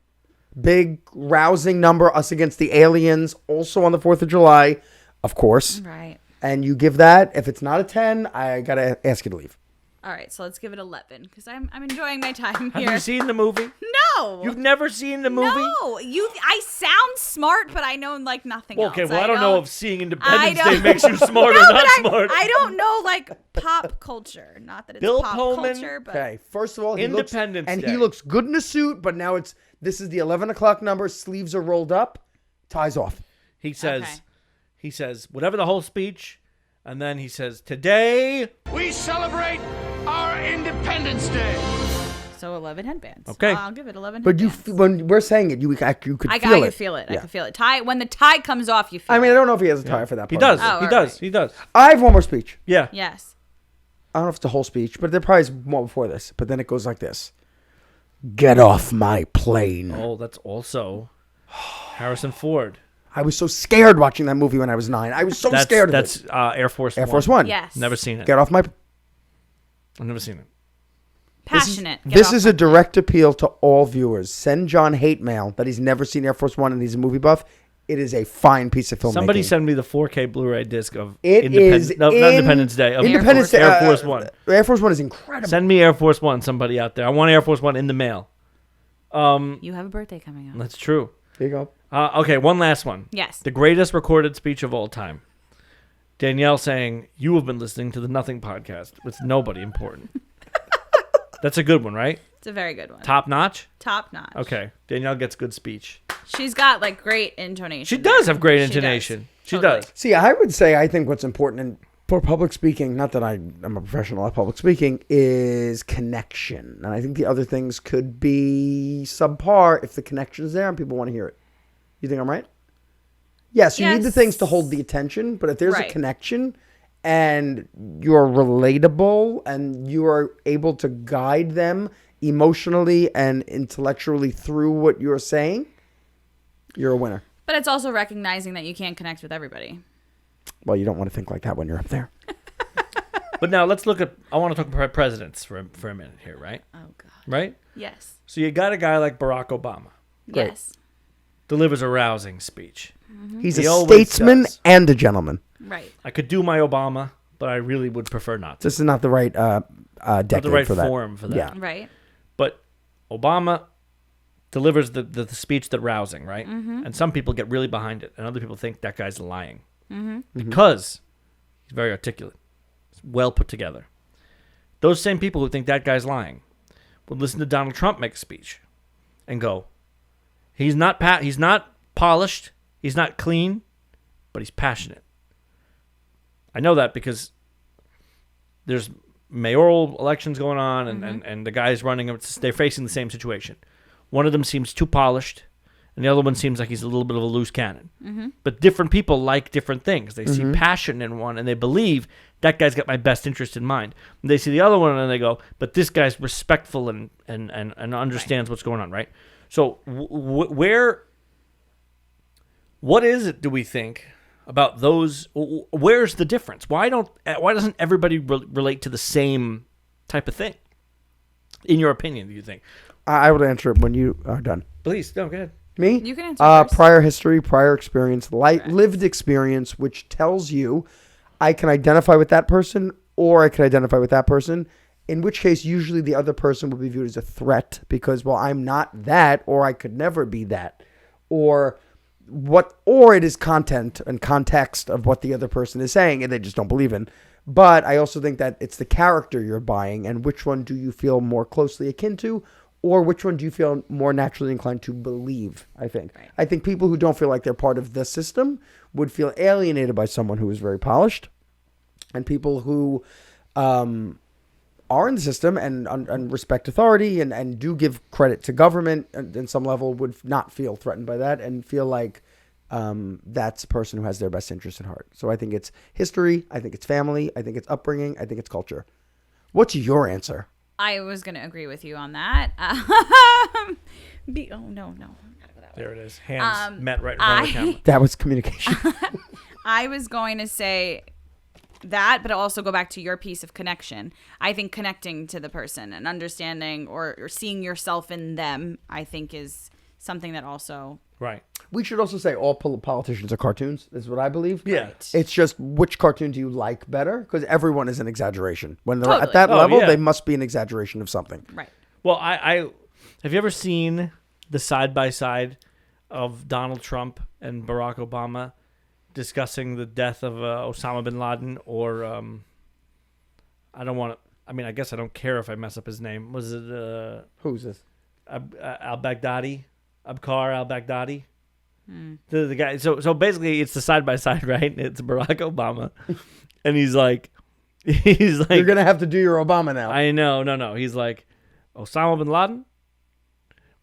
Big, rousing number, Us Against the Aliens, also on the 4th of July, of course. Right. And you give that, if it's not a 10, I got to ask you to leave. All right, so let's give it 11 because I'm enjoying my time Have here. you seen the movie? No. You've never seen the movie? No. I sound smart, but I know like nothing else. Okay, well, I don't know if seeing Independence don't- Day makes you smart No, or but not smart. I don't know like pop culture. Not that it's Bill pop Pullman- culture, but Okay, first of all, Independence Day. he looks good in a suit, but now this is the 11 o'clock number, sleeves are rolled up, ties off. He says, Okay. whatever the whole speech, and then he says, today. We celebrate our Independence Day. so 11 headbands. Okay. I'll give it 11 But headbands. when we're saying it, you could I feel it. could feel it. I Yeah. could feel it. When the tie comes off, you feel I mean, I it. don't know if he has a tie for that part. He does. Oh, he all does. right. He does. I have one more speech. Yeah. Yes. I don't know if it's the whole speech, but there probably is more before this. But then it goes like this. Get off my plane. Oh, that's also Harrison Ford. I was so scared watching that movie when I was 9. I was so scared of That's it. Air Force Air Force One. Yes. Never seen it. Get off my... I've never seen it. Passionate. Get This off is a direct appeal to all viewers. Send John hate mail that he's never seen Air Force One and he's a movie buff. It is a fine piece of filmmaking. Somebody send me the 4K Blu-ray disc of It is not Independence Day. Of Independence Day. Air Force One. Air Force One is incredible. Send me Air Force One, somebody out there. I want Air Force One in the mail. You have a birthday coming up. That's true. There you go. Okay, one last one. Yes. The greatest recorded speech of all time. Danielle saying, you have been listening to the Nothing Podcast with nobody important. That's a good one, right? It's a very good one. Top notch? Top notch. Okay. Danielle gets good speech. She's got like great intonation. She does have great She intonation. She Totally. does. See, I would say I think what's important for public speaking, not that I'm a professional at public speaking, is connection. And I think the other things could be subpar if the connection is there and people want to hear it. You think I'm right? Yes, you need the Yes. things to hold the attention, but if there's a Right. connection and you're relatable and you are able to guide them emotionally and intellectually through what you're saying, you're a winner. But it's also recognizing that you can't connect with everybody. Well, you don't want to think like that when you're up there. But now let's look at, I want to talk about presidents for a minute here, right? Oh God. Right? Yes. So you got a guy like Barack Obama. Great. Yes. Delivers a rousing speech. He's He a always statesman does. and a gentleman. Right. I could do my Obama, but I really would prefer not to. This is not the right Not decade the right for that. form for that. Yeah. Right. But Obama delivers the speech that's rousing, right? And some people get really behind it, and other people think that guy's lying. Because he's very articulate. It's well put together. Those same people who think that guy's lying would listen to Donald Trump make a speech and go, he's not polished, he's not clean, but he's passionate. I know that because there's mayoral elections going on, and the guys running, they're facing the same situation. One of them seems too polished, and the other one seems like he's a little bit of a loose cannon. But different people like different things. They see passion in one, and they believe that guy's got my best interest in mind. And they see the other one, and they go, but this guy's respectful and understands what's going on, right? So what is it, do we think, about those? Where's the difference? Why doesn't everybody relate to the same type of thing? In your opinion, do you think? I will answer it when you are done. Please, no, go ahead. Me? You can answer first. Prior history, prior experience, lived experience, which tells you I can identify with that person or I can identify with that person, in which case usually the other person will be viewed as a threat because, well, I'm not that, or I could never be that, or it is content and context of what the other person is saying and they just don't believe in. But I also think that it's the character you're buying and which one do you feel more closely akin to, or which one do you feel more naturally inclined to believe, I think. Right. I think people who don't feel like they're part of the system would feel alienated by someone who is very polished. And people who are in the system and respect authority and do give credit to government in some level would not feel threatened by that and feel like that's a person who has their best interest at heart. So I think it's history. I think it's family. I think it's upbringing. I think it's culture. What's your answer? I was going to agree with you on that. Oh, no. Gotta go that way. There it is. Hands met right in front of the camera. That was communication. I was going to say that, but also go back to your piece of connection. I think connecting to the person and understanding or seeing yourself in them, I think is something that also... Right. We should also say all politicians are cartoons, is what I believe. Yeah. Right. It's just which cartoon do you like better? Because everyone is an exaggeration. When they're Totally. at that Oh, level, yeah. they must be an exaggeration of something. Right. Well, I have you ever seen the side-by-side of Donald Trump and Barack Obama discussing the death of Osama bin Laden or I don't want to... I mean, I guess I don't care if I mess up his name. Was it... Who's this? al-Baghdadi? Abkar al-Baghdadi? The guy... So basically, it's the side-by-side, right? It's Barack Obama. And he's like... You're going to have to do your Obama now. I know. No. He's like, Osama bin Laden?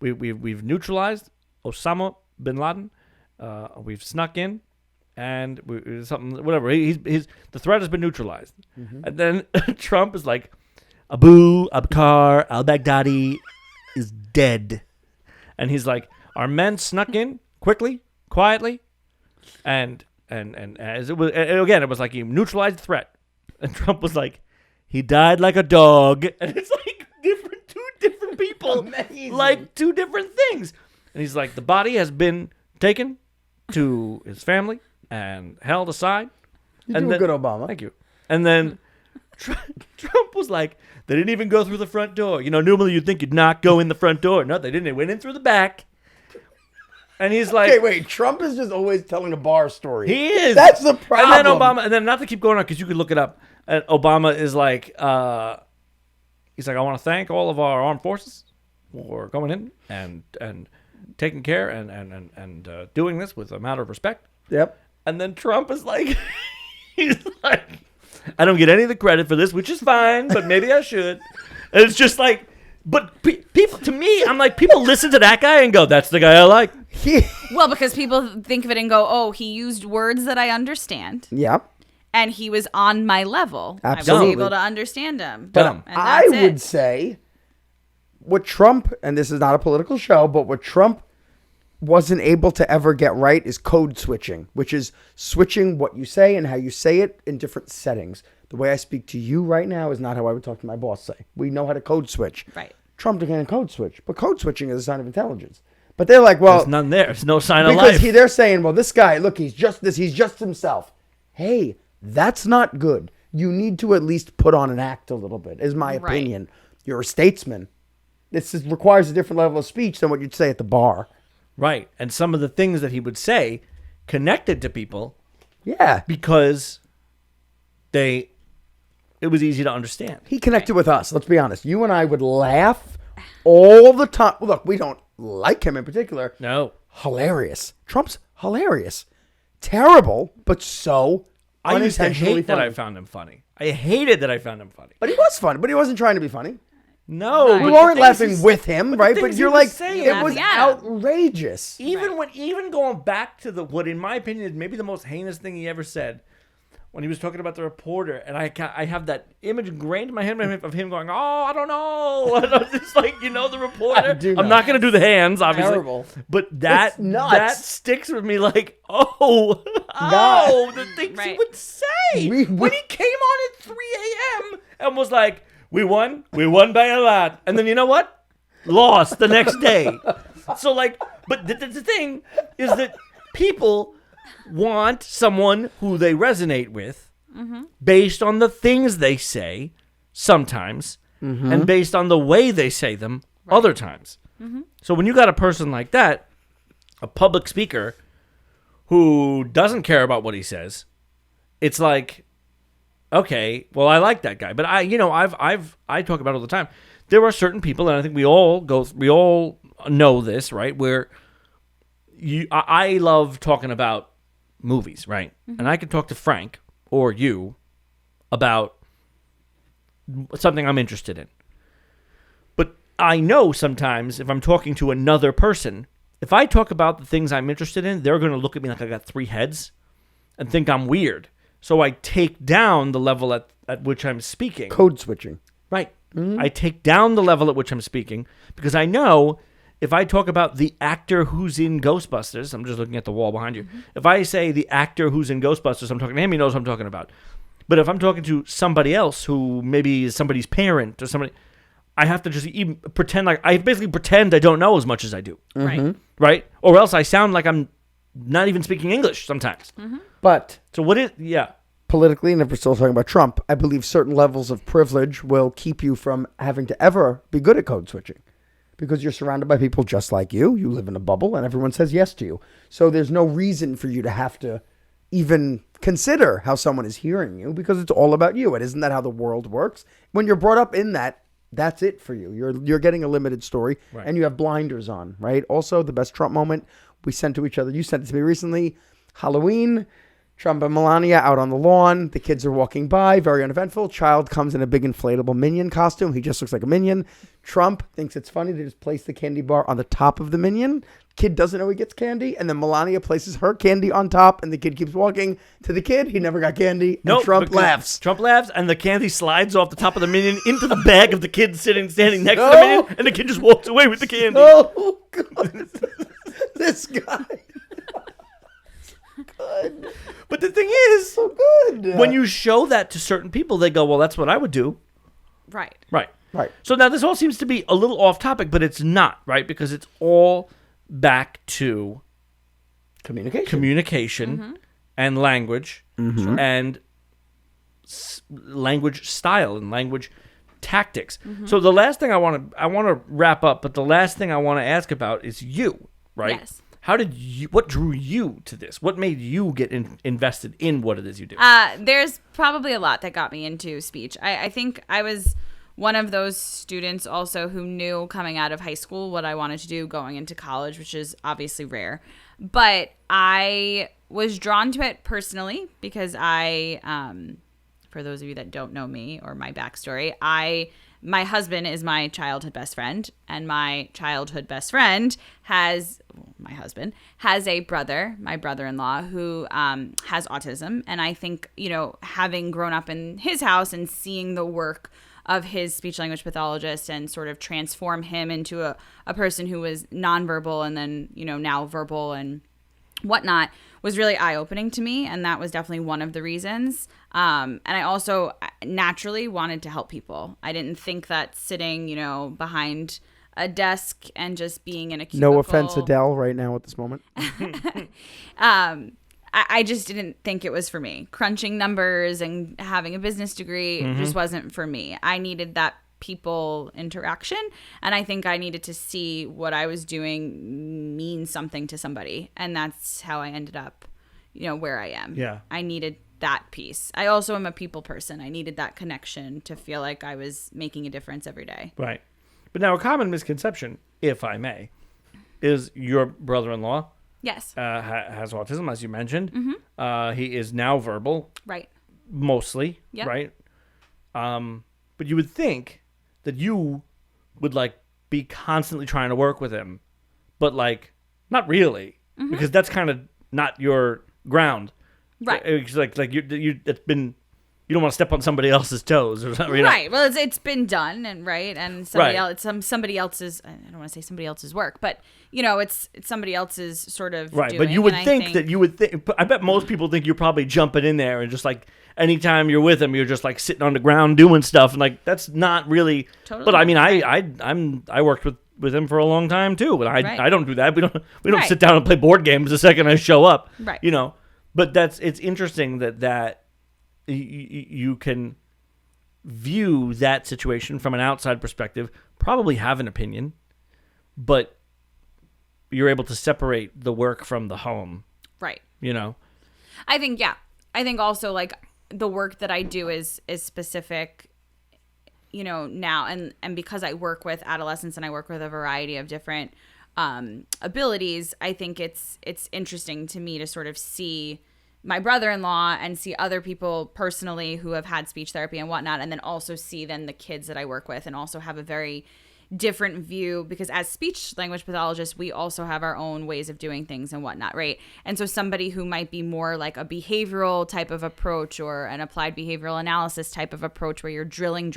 We've neutralized Osama bin Laden. We've snuck in. And whatever. The threat has been neutralized. Mm-hmm. And then Trump is like, Abu Bakr al-Baghdadi is dead. And he's like, our men snuck in quickly, quietly, and as it was, and again, it was like he neutralized the threat. And Trump was like, he died like a dog. And it's like two different people, Amazing. like two different things. And he's like, the body has been taken to his family and held aside. You do a good Obama. Thank you. And then Trump was like, they didn't even go through the front door. You know, normally you'd think you'd not go in the front door. No, they didn't. They went in through the back. And he's like... Okay, wait. Trump is just always telling a bar story. He is. That's the problem. And then Obama... And then not to keep going on, because you could look it up. And Obama is like... he's like, I want to thank all of our armed forces for going in and taking care and doing this with a matter of respect. Yep. And then Trump is like... he's like... I don't get any of the credit for this, which is fine, but maybe I should. And it's just like, but people, to me, I'm like, people listen to that guy and go, that's the guy I like. Well, because people think of it and go, oh, he used words that I understand. Yep. And he was on my level. Absolutely. I was able to understand him. Dumb. And I that's would it. say what Trump, and this is not a political show, but what Trump wasn't able to ever get right is code switching, which is switching what you say and how you say it in different settings. The way I speak to you right now is not how I would talk to my boss. Say we know how to code switch. Right. Trump can't code switch, but code switching is a sign of intelligence. But they're like, well, There's none there. There's no sign of because life. they're saying, well, this guy, look, he's just this, he's just himself. Hey, that's not good. You need to at least put on an act a little bit, is my Right. opinion. You're a statesman. Requires a different level of speech than what you'd say at the bar. Right. And some of the things that he would say connected to people Yeah. because it was easy to understand. He connected with us. Let's be honest. You and I would laugh all the time. Look, we don't like him in particular. No. Hilarious. Trump's hilarious. Terrible, but so I used to unintentionally hate that funny. I found him funny. I hated that I found him funny. But he was funny. But he wasn't trying to be funny. No. Right. but You the weren't things laughing he's- with him, right? But things you're he was like, saying. it was Laughing at him. outrageous. Even going back to what, in my opinion, is maybe the most heinous thing he ever said, when he was talking about the reporter, and I have that image ingrained in my head of him going, "Oh, I don't know," it's like, the reporter. I do know. I'm not going to do the hands, obviously, Terrible. but that It's nuts. that sticks with me. Like, the things he Right. would say We- when he came on at 3 a.m. and was like, "We won by a lot," and then you know what? Lost the next day. So like, but the thing is that people want someone who they resonate with based on the things they say sometimes and based on the way they say them other times. So when you got a person like that, a public speaker who doesn't care about what he says, it's like, okay, well, I like that guy, but I talk about it all the time. There are certain people, and I think we all know this, right? Where I love talking about movies, right? And I can talk to Frank or you about something I'm interested in. But I know sometimes if I'm talking to another person, if I talk about the things I'm interested in, they're going to look at me like I got 3 heads and think I'm weird. So I take down the level at which I'm speaking. Code switching. Right. I take down the level at which I'm speaking because I know if I talk about the actor who's in Ghostbusters, I'm just looking at the wall behind you. If I say the actor who's in Ghostbusters, I'm talking to him, he knows what I'm talking about. But if I'm talking to somebody else who maybe is somebody's parent or somebody, I have to just even pretend like I basically pretend I don't know as much as I do. Right. Right? Or else I sound like I'm not even speaking English sometimes. But So what is, politically, and if we're still talking about Trump, I believe certain levels of privilege will keep you from having to ever be good at code switching because you're surrounded by people just like you. You live in a bubble and everyone says yes to you. So there's no reason for you to have to even consider how someone is hearing you because it's all about you. And isn't that how the world works? When you're brought up in that, that's it for you. You're getting a limited story and you have blinders on, right? Also, the best Trump moment we sent to each other. You sent it to me recently. Halloween. Trump and Melania out on the lawn. The kids are walking by, very uneventful. Child comes in a big inflatable minion costume. He just looks like a minion. Trump thinks it's funny to just place the candy bar on the top of the minion. Kid doesn't know he gets candy. And then Melania places her candy on top and the kid keeps walking to the kid. He never got candy. And Trump laughs. Trump laughs and the candy slides off the top of the minion into the bag of the kid standing next to the minion. And the kid just walks away with the candy. Oh, God. This guy. Good. But the thing is, So good. when you show that to certain people, they go, well, that's what I would do. Right. Right. Right. So now this all seems to be a little off topic, but it's not, right? Because it's all back to communication and language and language style and language tactics. So the last thing I want to wrap up, but the last thing I want to ask about is you, right? Yes. What drew you to this? What made you get invested in what it is you do? There's probably a lot that got me into speech. I think I was one of those students also who knew coming out of high school what I wanted to do going into college, which is obviously rare. But I was drawn to it personally because I, for those of you that don't know me or my backstory, my husband is my childhood best friend, and my childhood best friend has a brother, my brother-in-law, who has autism. And I think, having grown up in his house and seeing the work of his speech-language pathologist and sort of transform him into a person who was nonverbal and then, now verbal and whatnot was really eye-opening to me, and that was definitely one of the reasons. And I also naturally wanted to help people. I didn't think that sitting, behind a desk and just being in a cubicle. No offense, Adele, right now at this moment. I just didn't think it was for me. Crunching numbers and having a business degree just wasn't for me. I needed that people interaction, and I think I needed to see what I was doing mean something to somebody, and that's how I ended up where I am. I needed that piece. I also am a people person. I needed that connection to feel like I was making a difference every day. Right. But now a common misconception, if I may, is your brother-in-law Yes. has autism, as you mentioned. He is now verbal. Right. Mostly. Yep. Right. But you would think that you would be constantly trying to work with him, but not really, because that's kind of not your ground. Right. It's it's been, you don't want to step on somebody else's toes or something. Right. Well, it's been done, and somebody else. It's somebody else's. I don't want to say somebody else's work, but it's somebody else's sort of right. doing, but you would think. I bet most people think you're probably jumping in there and just anytime you're with him, you're just sitting on the ground doing stuff, and that's not really. Totally. But I mean, I worked with him for a long time too, and I don't do that. We don't sit down and play board games the second I show up. Right. But it's interesting that you can view that situation from an outside perspective, probably have an opinion, but you're able to separate the work from the home. Right. I think also the work that I do is specific, now, and because I work with adolescents and I work with a variety of different abilities, I think it's interesting to me to sort of see my brother-in-law and see other people personally who have had speech therapy and whatnot, and then also see then the kids that I work with, and also have a very different view, because as speech language pathologists, we also have our own ways of doing things and whatnot, right? And so somebody who might be more like a behavioral type of approach or an applied behavioral analysis type of approach where you're drilling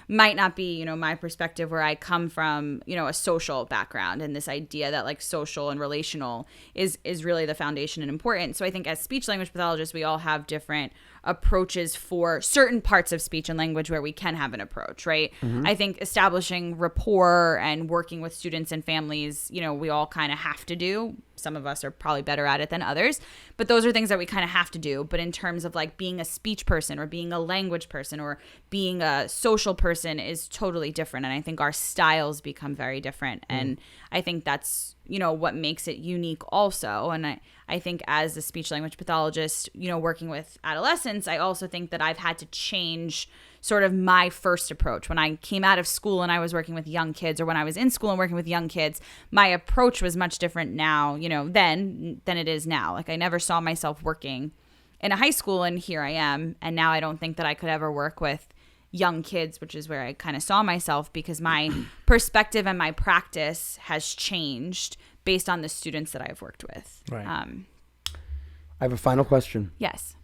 might not be, you know, my perspective, where I come from, you know, a social background, and this idea that like social and relational is really the foundation and important. So I think as speech language pathologists, we all have different approaches for certain parts of speech and language where we can have an approach, right? I think establishing rapport and working with students and families, you know, we all kind of have to do. Some of us are probably better at it than others, but those are things that we kind of have to do. But in terms of like being a speech person or being a language person or being a social person is totally different. And I think our styles become very different. And I think that's, you know, what makes it unique also. And I think as a speech language pathologist, you know, working with adolescents, I also think that I've had to change sort of my first approach. When I came out of school and I was working with young kids, or when I was in school and working with young kids, my approach was much different now, you know, then than it is now. Like I never saw myself working in a high school, and here I am. And now I don't think that I could ever work with young kids, which is where I kind of saw myself, because my perspective and my practice has changed based on the students that I've worked with. Right. I have a final question. Yes.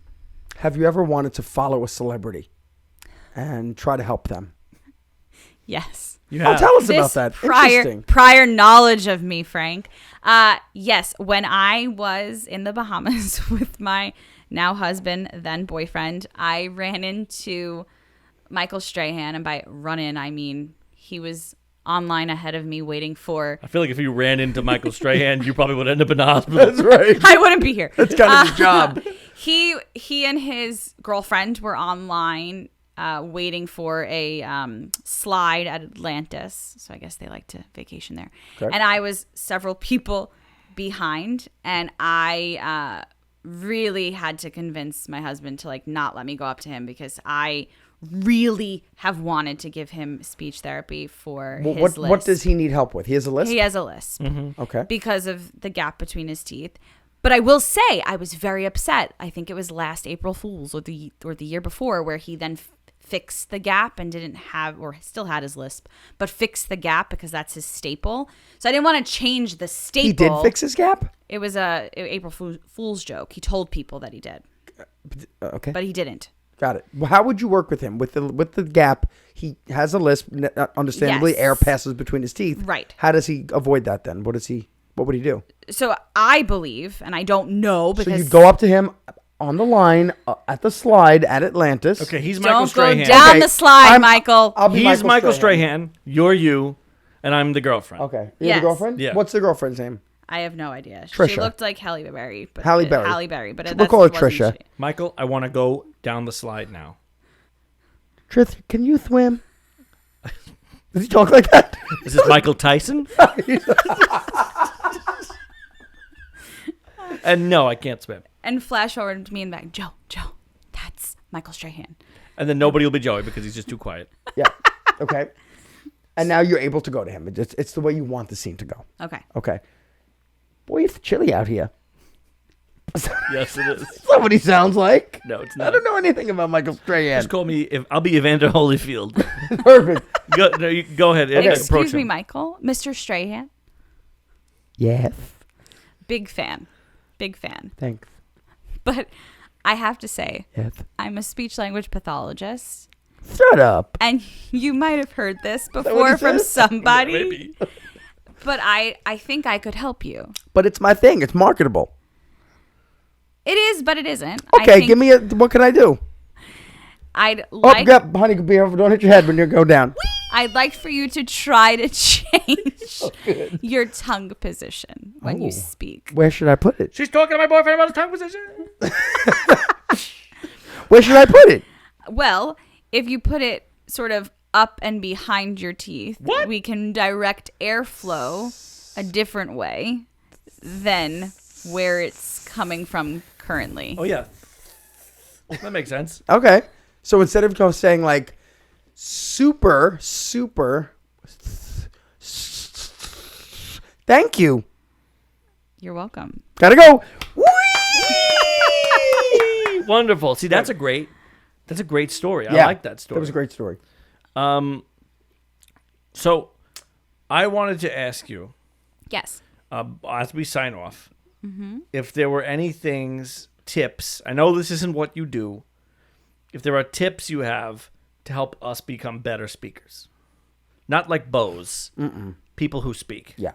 Have you ever wanted to follow a celebrity and try to help them? Yes. Oh, tell us about This that. Interesting. prior knowledge of me, Frank. Yes, when I was in the Bahamas with my now husband, then boyfriend, I ran into Michael Strahan, and by run in, I mean he was online ahead of me waiting for... I feel like if you ran into Michael Strahan, you probably would end up in the hospital. That's right. I wouldn't be here. That's kind of his job. He and his girlfriend were online waiting for a slide at Atlantis. So I guess they like to vacation there. Okay. And I was several people behind, and I really had to convince my husband to like not let me go up to him, because I really have wanted to give him speech therapy for his lisp. What does he need help with? He has a lisp? He has a lisp. Okay. Because of the gap between his teeth. But I will say I was very upset. I think it was last April Fool's or the year before, where he then fixed the gap and didn't have, or still had his lisp, but fixed the gap because that's his staple. So I didn't want to change the staple. He did fix his gap? It was a April Fool's joke. He told people that he did. Okay. But he didn't. Got it. Well, how would you work with him? With the gap, he has a lisp, understandably, Yes. air passes between his teeth. Right. How does he avoid that then? What would he do? So I believe, and I don't know, because... So you go up to him on the line at the slide at Atlantis. Okay, he's Michael Don't Strahan. go down Okay, the slide, I'm- Michael. I'll be He's Michael Strahan. You're you, and I'm the girlfriend. Okay. You're Yes. the girlfriend? Yeah. What's the girlfriend's name? I have no idea. She Trisha. looked like Halle Berry. But Halle Berry. Halle Berry, but We'll call her wasn't Trisha. she. Michael, I want to go down the slide now. Trith, can you swim? Does he talk like that? Is this Michael Tyson? And no, I can't swim. And flash forward to me and back, Joe, that's Michael Strahan. And then nobody will be Joey because he's just too quiet. Yeah. Okay. And now you're able to go to him. It's the way you want the scene to go. Okay. Okay. Boy, it's chilly out here. Yes, it is. That's not what he sounds like. No, it's I not. don't know anything about Michael Strahan. Just call me. I'll be Evander Holyfield. Perfect. Go ahead. Approach Excuse me, him. Michael. Mr. Strahan. Yes. Big fan. Thanks. But I have to say, Yes. I'm a speech language pathologist. Shut up. And you might have heard this what before he from says? somebody. Maybe. But I think I could help you. But it's my thing. It's marketable. It is, but it isn't. Okay, give me what can I do? I'd Oh, like honey, be careful. Don't hit your head when you go down. I'd like for you to try to change your tongue position when you speak. Where should I put it? She's talking to my boyfriend about his tongue position. Where should I put it? Well, if you put it sort of up and behind your teeth, we can direct airflow a different way than where it's coming from currently. Oh yeah, that makes sense. Okay. So instead of saying like super, thank you. You're welcome. Gotta go. Wonderful. See, that's a great story. I Yeah, like that story. That was a great story. So, I wanted to ask you, Yes. as we sign off, if there were any tips, I know this isn't what you do, if there are tips you have to help us become better speakers. Not like bows. People who speak. Yeah.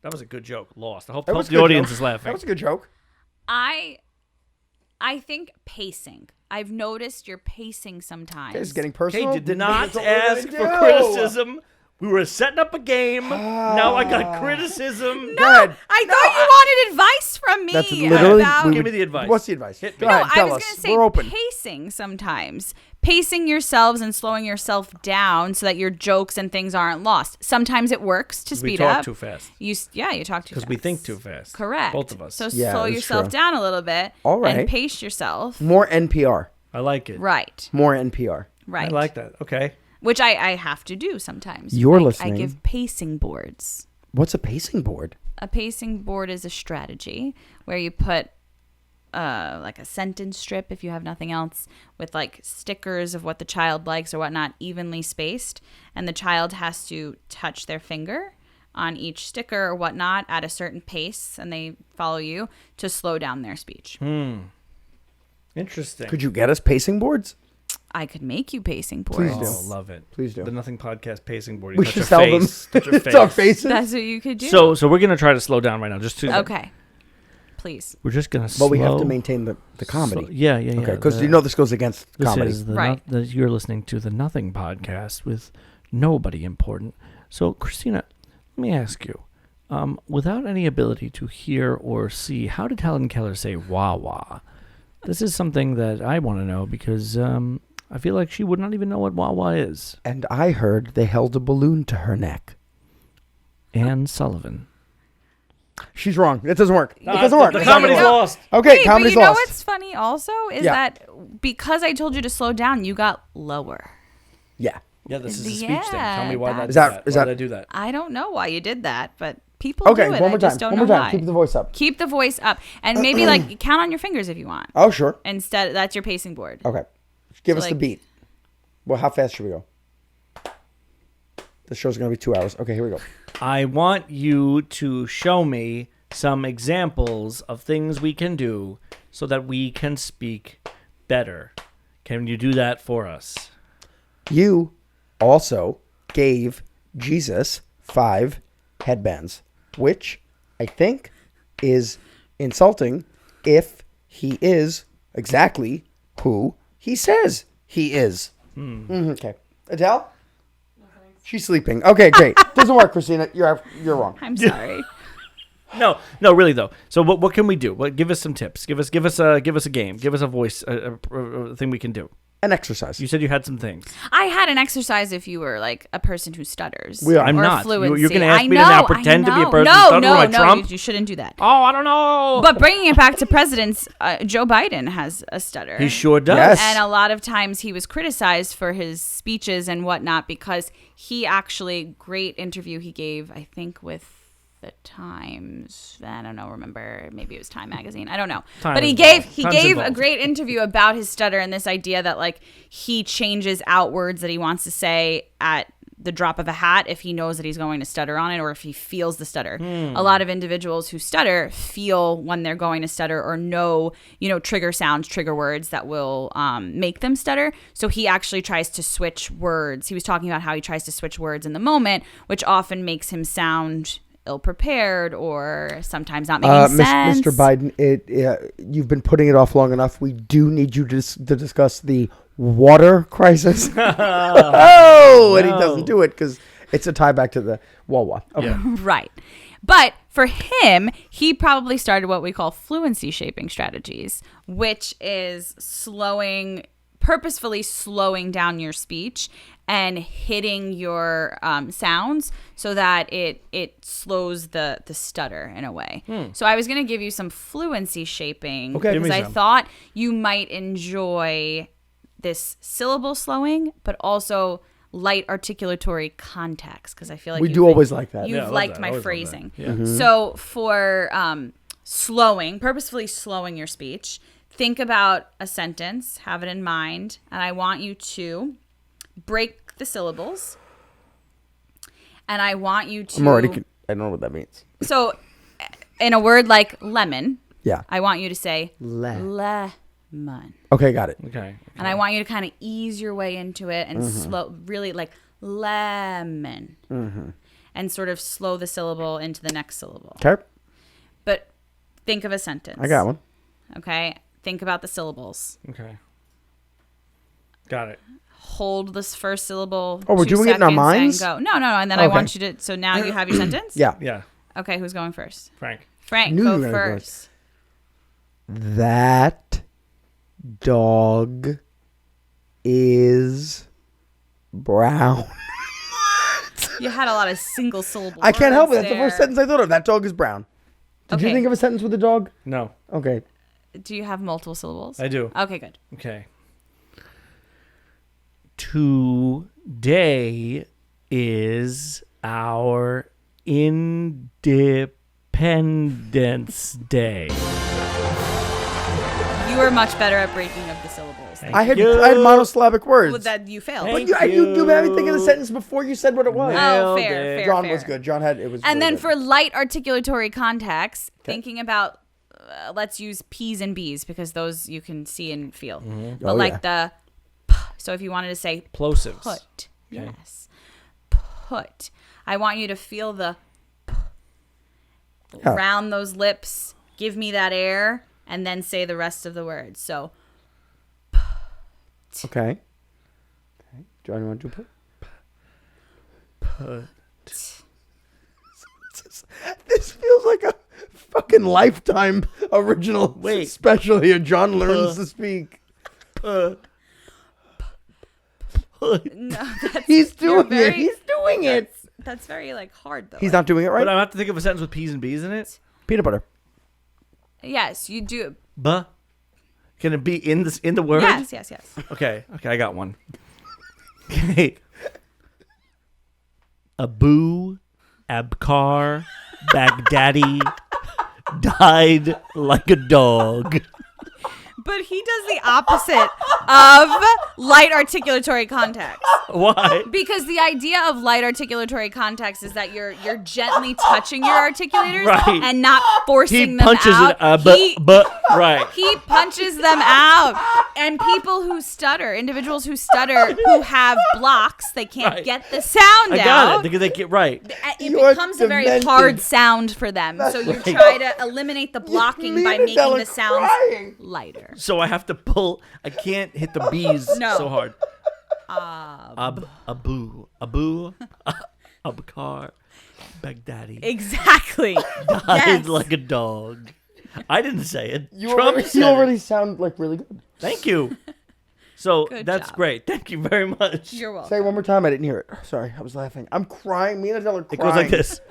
That was a good joke. Lost. I hope That was a the good audience joke. is laughing. That was a good joke. I think pacing. I've noticed you're pacing sometimes. Okay, it's getting personal. Hey, did not That's what we're ask gonna for do. criticism. We were setting up a game. Now I got criticism. Go ahead. I thought you wanted advice from me. That's literally. about... Give me the advice. What's the advice? Hit Go me. ahead. No, I Tell was us. going to say We're open. pacing sometimes. Pacing yourselves and slowing yourself down so that your jokes and things aren't lost. Sometimes it works to speed We talk up. too fast. You talk too fast. Because we think too fast. Correct. Both of us. So Yeah, slow that's yourself true. down a little bit. All right. And pace yourself. More NPR. I like it. Right. More NPR. Right. I like that. Okay. Which I have to do sometimes. You're I listening. give pacing boards. What's a pacing board? A pacing board is a strategy where you put like a sentence strip, if you have nothing else, with like stickers of what the child likes or whatnot, evenly spaced, and the child has to touch their finger on each sticker or whatnot at a certain pace, and they follow you to slow down their speech. Interesting. Could you get us pacing boards? I could make you pacing boards. Please do. Oh, love it. Please do. The Nothing Podcast pacing board. You We touch should your sell them. face, touch your It's our face. faces. That's what you could do. So we're gonna try to slow down right now. Just to okay, please. We're just gonna. Slow, But we have to maintain the comedy. yeah. Okay, because you know this goes against this comedy. is Right. You're listening to the Nothing Podcast with nobody important. So Christina, let me ask you. Without any ability to hear or see, how did Helen Keller say Wawa? This is something that I want to know because I feel like she would not even know what Wawa is. And I heard they held a balloon to her neck. Anne Sullivan. She's wrong. It doesn't work. It doesn't The work. It's not comedy's gonna work. lost. Okay, Wait, but comedy's you know lost. what's funny also is Yeah. that because I told you to slow down, you got lower. Yeah. Yeah, this is a speech thing. Yeah, Tell me why that- Is that- Why is that- did I do that? I don't know why you did that, but people Okay, do it. one more I just time. don't One more know time. why. Keep the voice up. Keep the voice up, and maybe like count on your fingers if you want. Oh, sure. Instead, that's your pacing board. Okay. Give So, us the like- beat. Well, how fast should we go? The show's going to be 2 hours. Okay, here we go. I want you to show me some examples of things we can do so that we can speak better. Can you do that for us? You also gave Jesus 5 headbands, which I think is insulting if he is exactly who he says he is. Okay. Adele? She's sleeping. Okay, great. Doesn't work, Christina. You're wrong. I'm sorry. No, really though. So what can we do? Give us some tips. Give us a game. Give us a voice, a thing we can do. An exercise. You said you had some things. I had an exercise if you were like a person who stutters. I'm or not. Fluency. You're gonna ask I me to know, now pretend I to be a know. person No, who stutters no, like no, Trump? you shouldn't do that. Oh, I don't know. But bringing it back to presidents, Joe Biden has a stutter. He sure does. Yes. And a lot of times he was criticized for his speeches and whatnot because he actually, great interview he gave, I think, with the Times. I don't know, remember, maybe it was Time Magazine. I don't know. Time But he involved. gave Time's a involved. great interview about his stutter and this idea that like he changes out words that he wants to say at the drop of a hat if he knows that he's going to stutter on it or if he feels the stutter. A lot of individuals who stutter feel when they're going to stutter or know, trigger sounds, trigger words that will make them stutter. So he actually tries to switch words. He was talking about how he tries to switch words in the moment, which often makes him sound ill-prepared or sometimes not making sense. Mr. Biden, you've been putting it off long enough. We do need you to discuss the water crisis. And he doesn't do it because it's a tie back to the Wawa. Okay. Yeah. Right. But for him, he probably started what we call fluency shaping strategies, which is purposefully slowing down your speech and hitting your sounds so that it slows the stutter in a way. So I was going to give you some fluency shaping Okay. Give me because I some. thought you might enjoy this syllable slowing, but also light articulatory context because I feel like We do always like that. You've Yeah, I love liked that. I my always love that. phrasing. Yeah. So for purposefully slowing your speech, think about a sentence, have it in mind, and I want you to break the syllables. And I want you to... I don't know what that means. So, in a word like lemon, Yeah. I want you to say Le. lemon. Okay, got it. Okay. And I want you to kind of ease your way into it and slow, really like lemon. And sort of slow the syllable into the next syllable. Okay. But think of a sentence. I got one. Okay? Think about the syllables. Okay. Got it. Hold this first syllable. Oh, we're 2 doing it in our seconds minds? and go. No. And then I Okay. want you to. So now you have your sentence? Yeah. Yeah. Okay, who's going first? Frank. Frank, Knew you go were gonna go first. That dog is brown. You had a lot of single syllable I can't help it. words That's the first there. sentence I thought of. That dog is brown. Did you Okay. think of a sentence with a dog? No, Okay. Do you have multiple syllables? I do. Okay, good. Okay. Today is our Independence Day. You were much better at breaking up the syllables. I had you. monosyllabic words. Well, that you failed. Thank But you made me think of the you. sentence before you said what it was. Oh, Nailed fair. it. John was good. John had it was. And really then good. for light articulatory contacts, thinking about, let's use P's and B's because those you can see and feel. But Oh, like yeah. the P, so if you wanted to say Plosives. put, Okay. yes, put. I want you to feel the P. Huh. Round those lips, give me that air, and then say the rest of the words. So Okay. John, you want to do put? This feels like a fucking Lifetime original Wait. special here. John learns to speak. no, that's, He's doing very- it. He's doing it. that's very like hard though. He's not doing it right. But I have to think of a sentence with P's and B's in it. Peanut butter. Yes, you do. Buh. Can it be in the word? Yes. Okay, I got one. Okay. Abu Abkar Baghdadi died like a dog. But he does the opposite of light articulatory contacts. Why? Because the idea of light articulatory contacts is that you're gently touching your articulators Right. and not forcing He them punches out. it, right. He punches them out. And people who stutter, individuals who stutter, who have blocks, they can't Right. get the sound I out. got it because they get right. It You're becomes a very demented. hard sound for them. So you try to eliminate the blocking by making Adele the are sounds crying. lighter. So I have to pull. I can't hit the B's No. so hard. Abu Abkar Baghdadi Exactly. died Yes. like a dog. I didn't say it. You Trump already, said you it. already sound like really good. Thank you. So Good that's job. great. Thank you very much. You're welcome. Say it one more time. I didn't hear it. Sorry, I was laughing. I'm crying. Me and Adele are It crying. goes like this.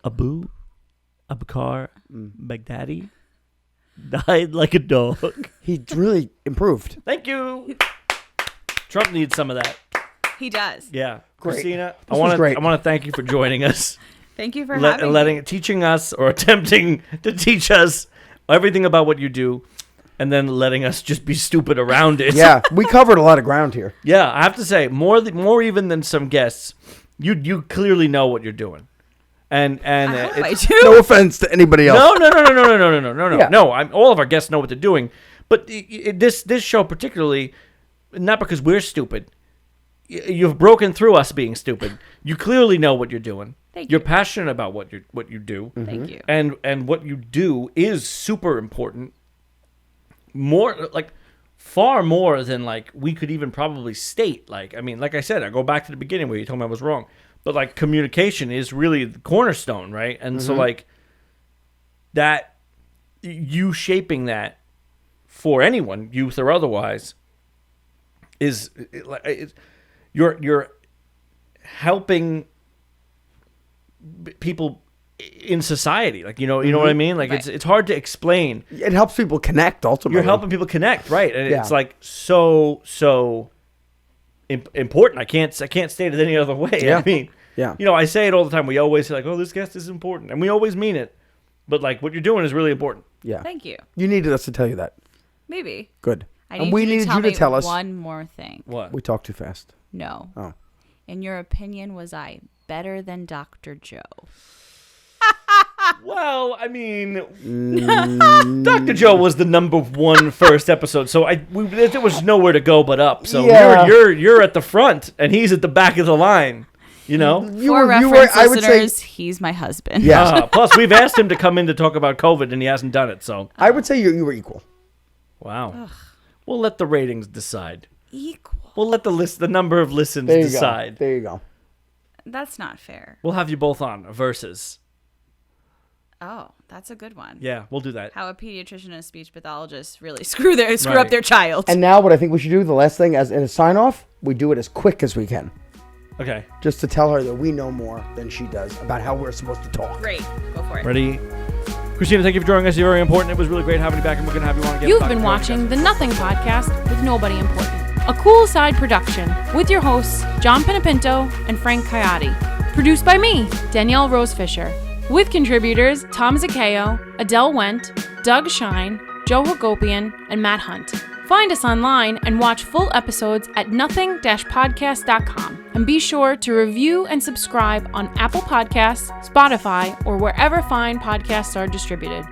Abu Abkar Baghdadi died like a dog. He really improved. Thank you. Trump needs some of that. He does. Yeah. Great. Christina, This was great. I want to thank you for joining us. Thank you for having me. Teaching us or attempting to teach us everything about what you do and then letting us just be stupid around it. Yeah, we covered a lot of ground here. Yeah, I have to say more even than some guests, you clearly know what you're doing. And I hope I it's- do. No offense to anybody else. No. Yeah. No, all of our guests know what they're doing. But this show particularly, not because we're stupid. You've broken through us being stupid. You clearly know what you're doing. Thank You're you. passionate about what you do. Thank you. And what you do is super important. Far more than we could even probably state. Like I said, I go back to the beginning where you told me I was wrong. But communication is really the cornerstone, right? And so that you shaping that for anyone, youth or otherwise, is you're helping people in society. You know what I mean? Right. It's hard to explain. It helps people connect, ultimately. You're helping people connect, right? And Yeah. it's so important. I can't state it any other way. Yeah. I mean, Yeah. I say it all the time. We always say oh, this guest is important, and we always mean it. But what you're doing is really important. Yeah. Thank you. You needed us to tell you that. Maybe. Good. I And need we you to needed tell you to me tell us. one more thing. What? We talk too fast. No. Oh. In your opinion, was I better than Dr. Joe? Well, I mean, Dr. Joe was the number one first episode, so there was nowhere to go but up. So Yeah. you're at the front, and he's at the back of the line. You know. For reference listeners, he's my husband. Yeah. Plus, we've asked him to come in to talk about COVID, and he hasn't done it. So I would say you were equal. wow. Ugh. We'll let the ratings decide. Equal. We'll let the number of listens There you decide. go. There you go. That's not fair. We'll have you both on versus. Oh, that's a good one. Yeah, we'll do that. How a pediatrician and a speech pathologist really screw Right. up their child. And now what I think we should do, the last thing, as in a sign-off, we do it as quick as we can. Okay. Just to tell her that we know more than she does about how we're supposed to talk. Great. Go for it. Ready? Christina, thank you for joining us. You're very important. It was really great having you back, and we're going to have you on again. You've been watching The Nothing Podcast with Nobody Important, a cool side production with your hosts, John Panepinto and Frank Caiati. Produced by me, Danielle Rose Fisher. With contributors Tom Zaccheo, Adele Wendt, Doug Shine, Joe Hagopian, and Matt Hunt. Find us online and watch full episodes at nothing-podcast.com. And be sure to review and subscribe on Apple Podcasts, Spotify, or wherever fine podcasts are distributed.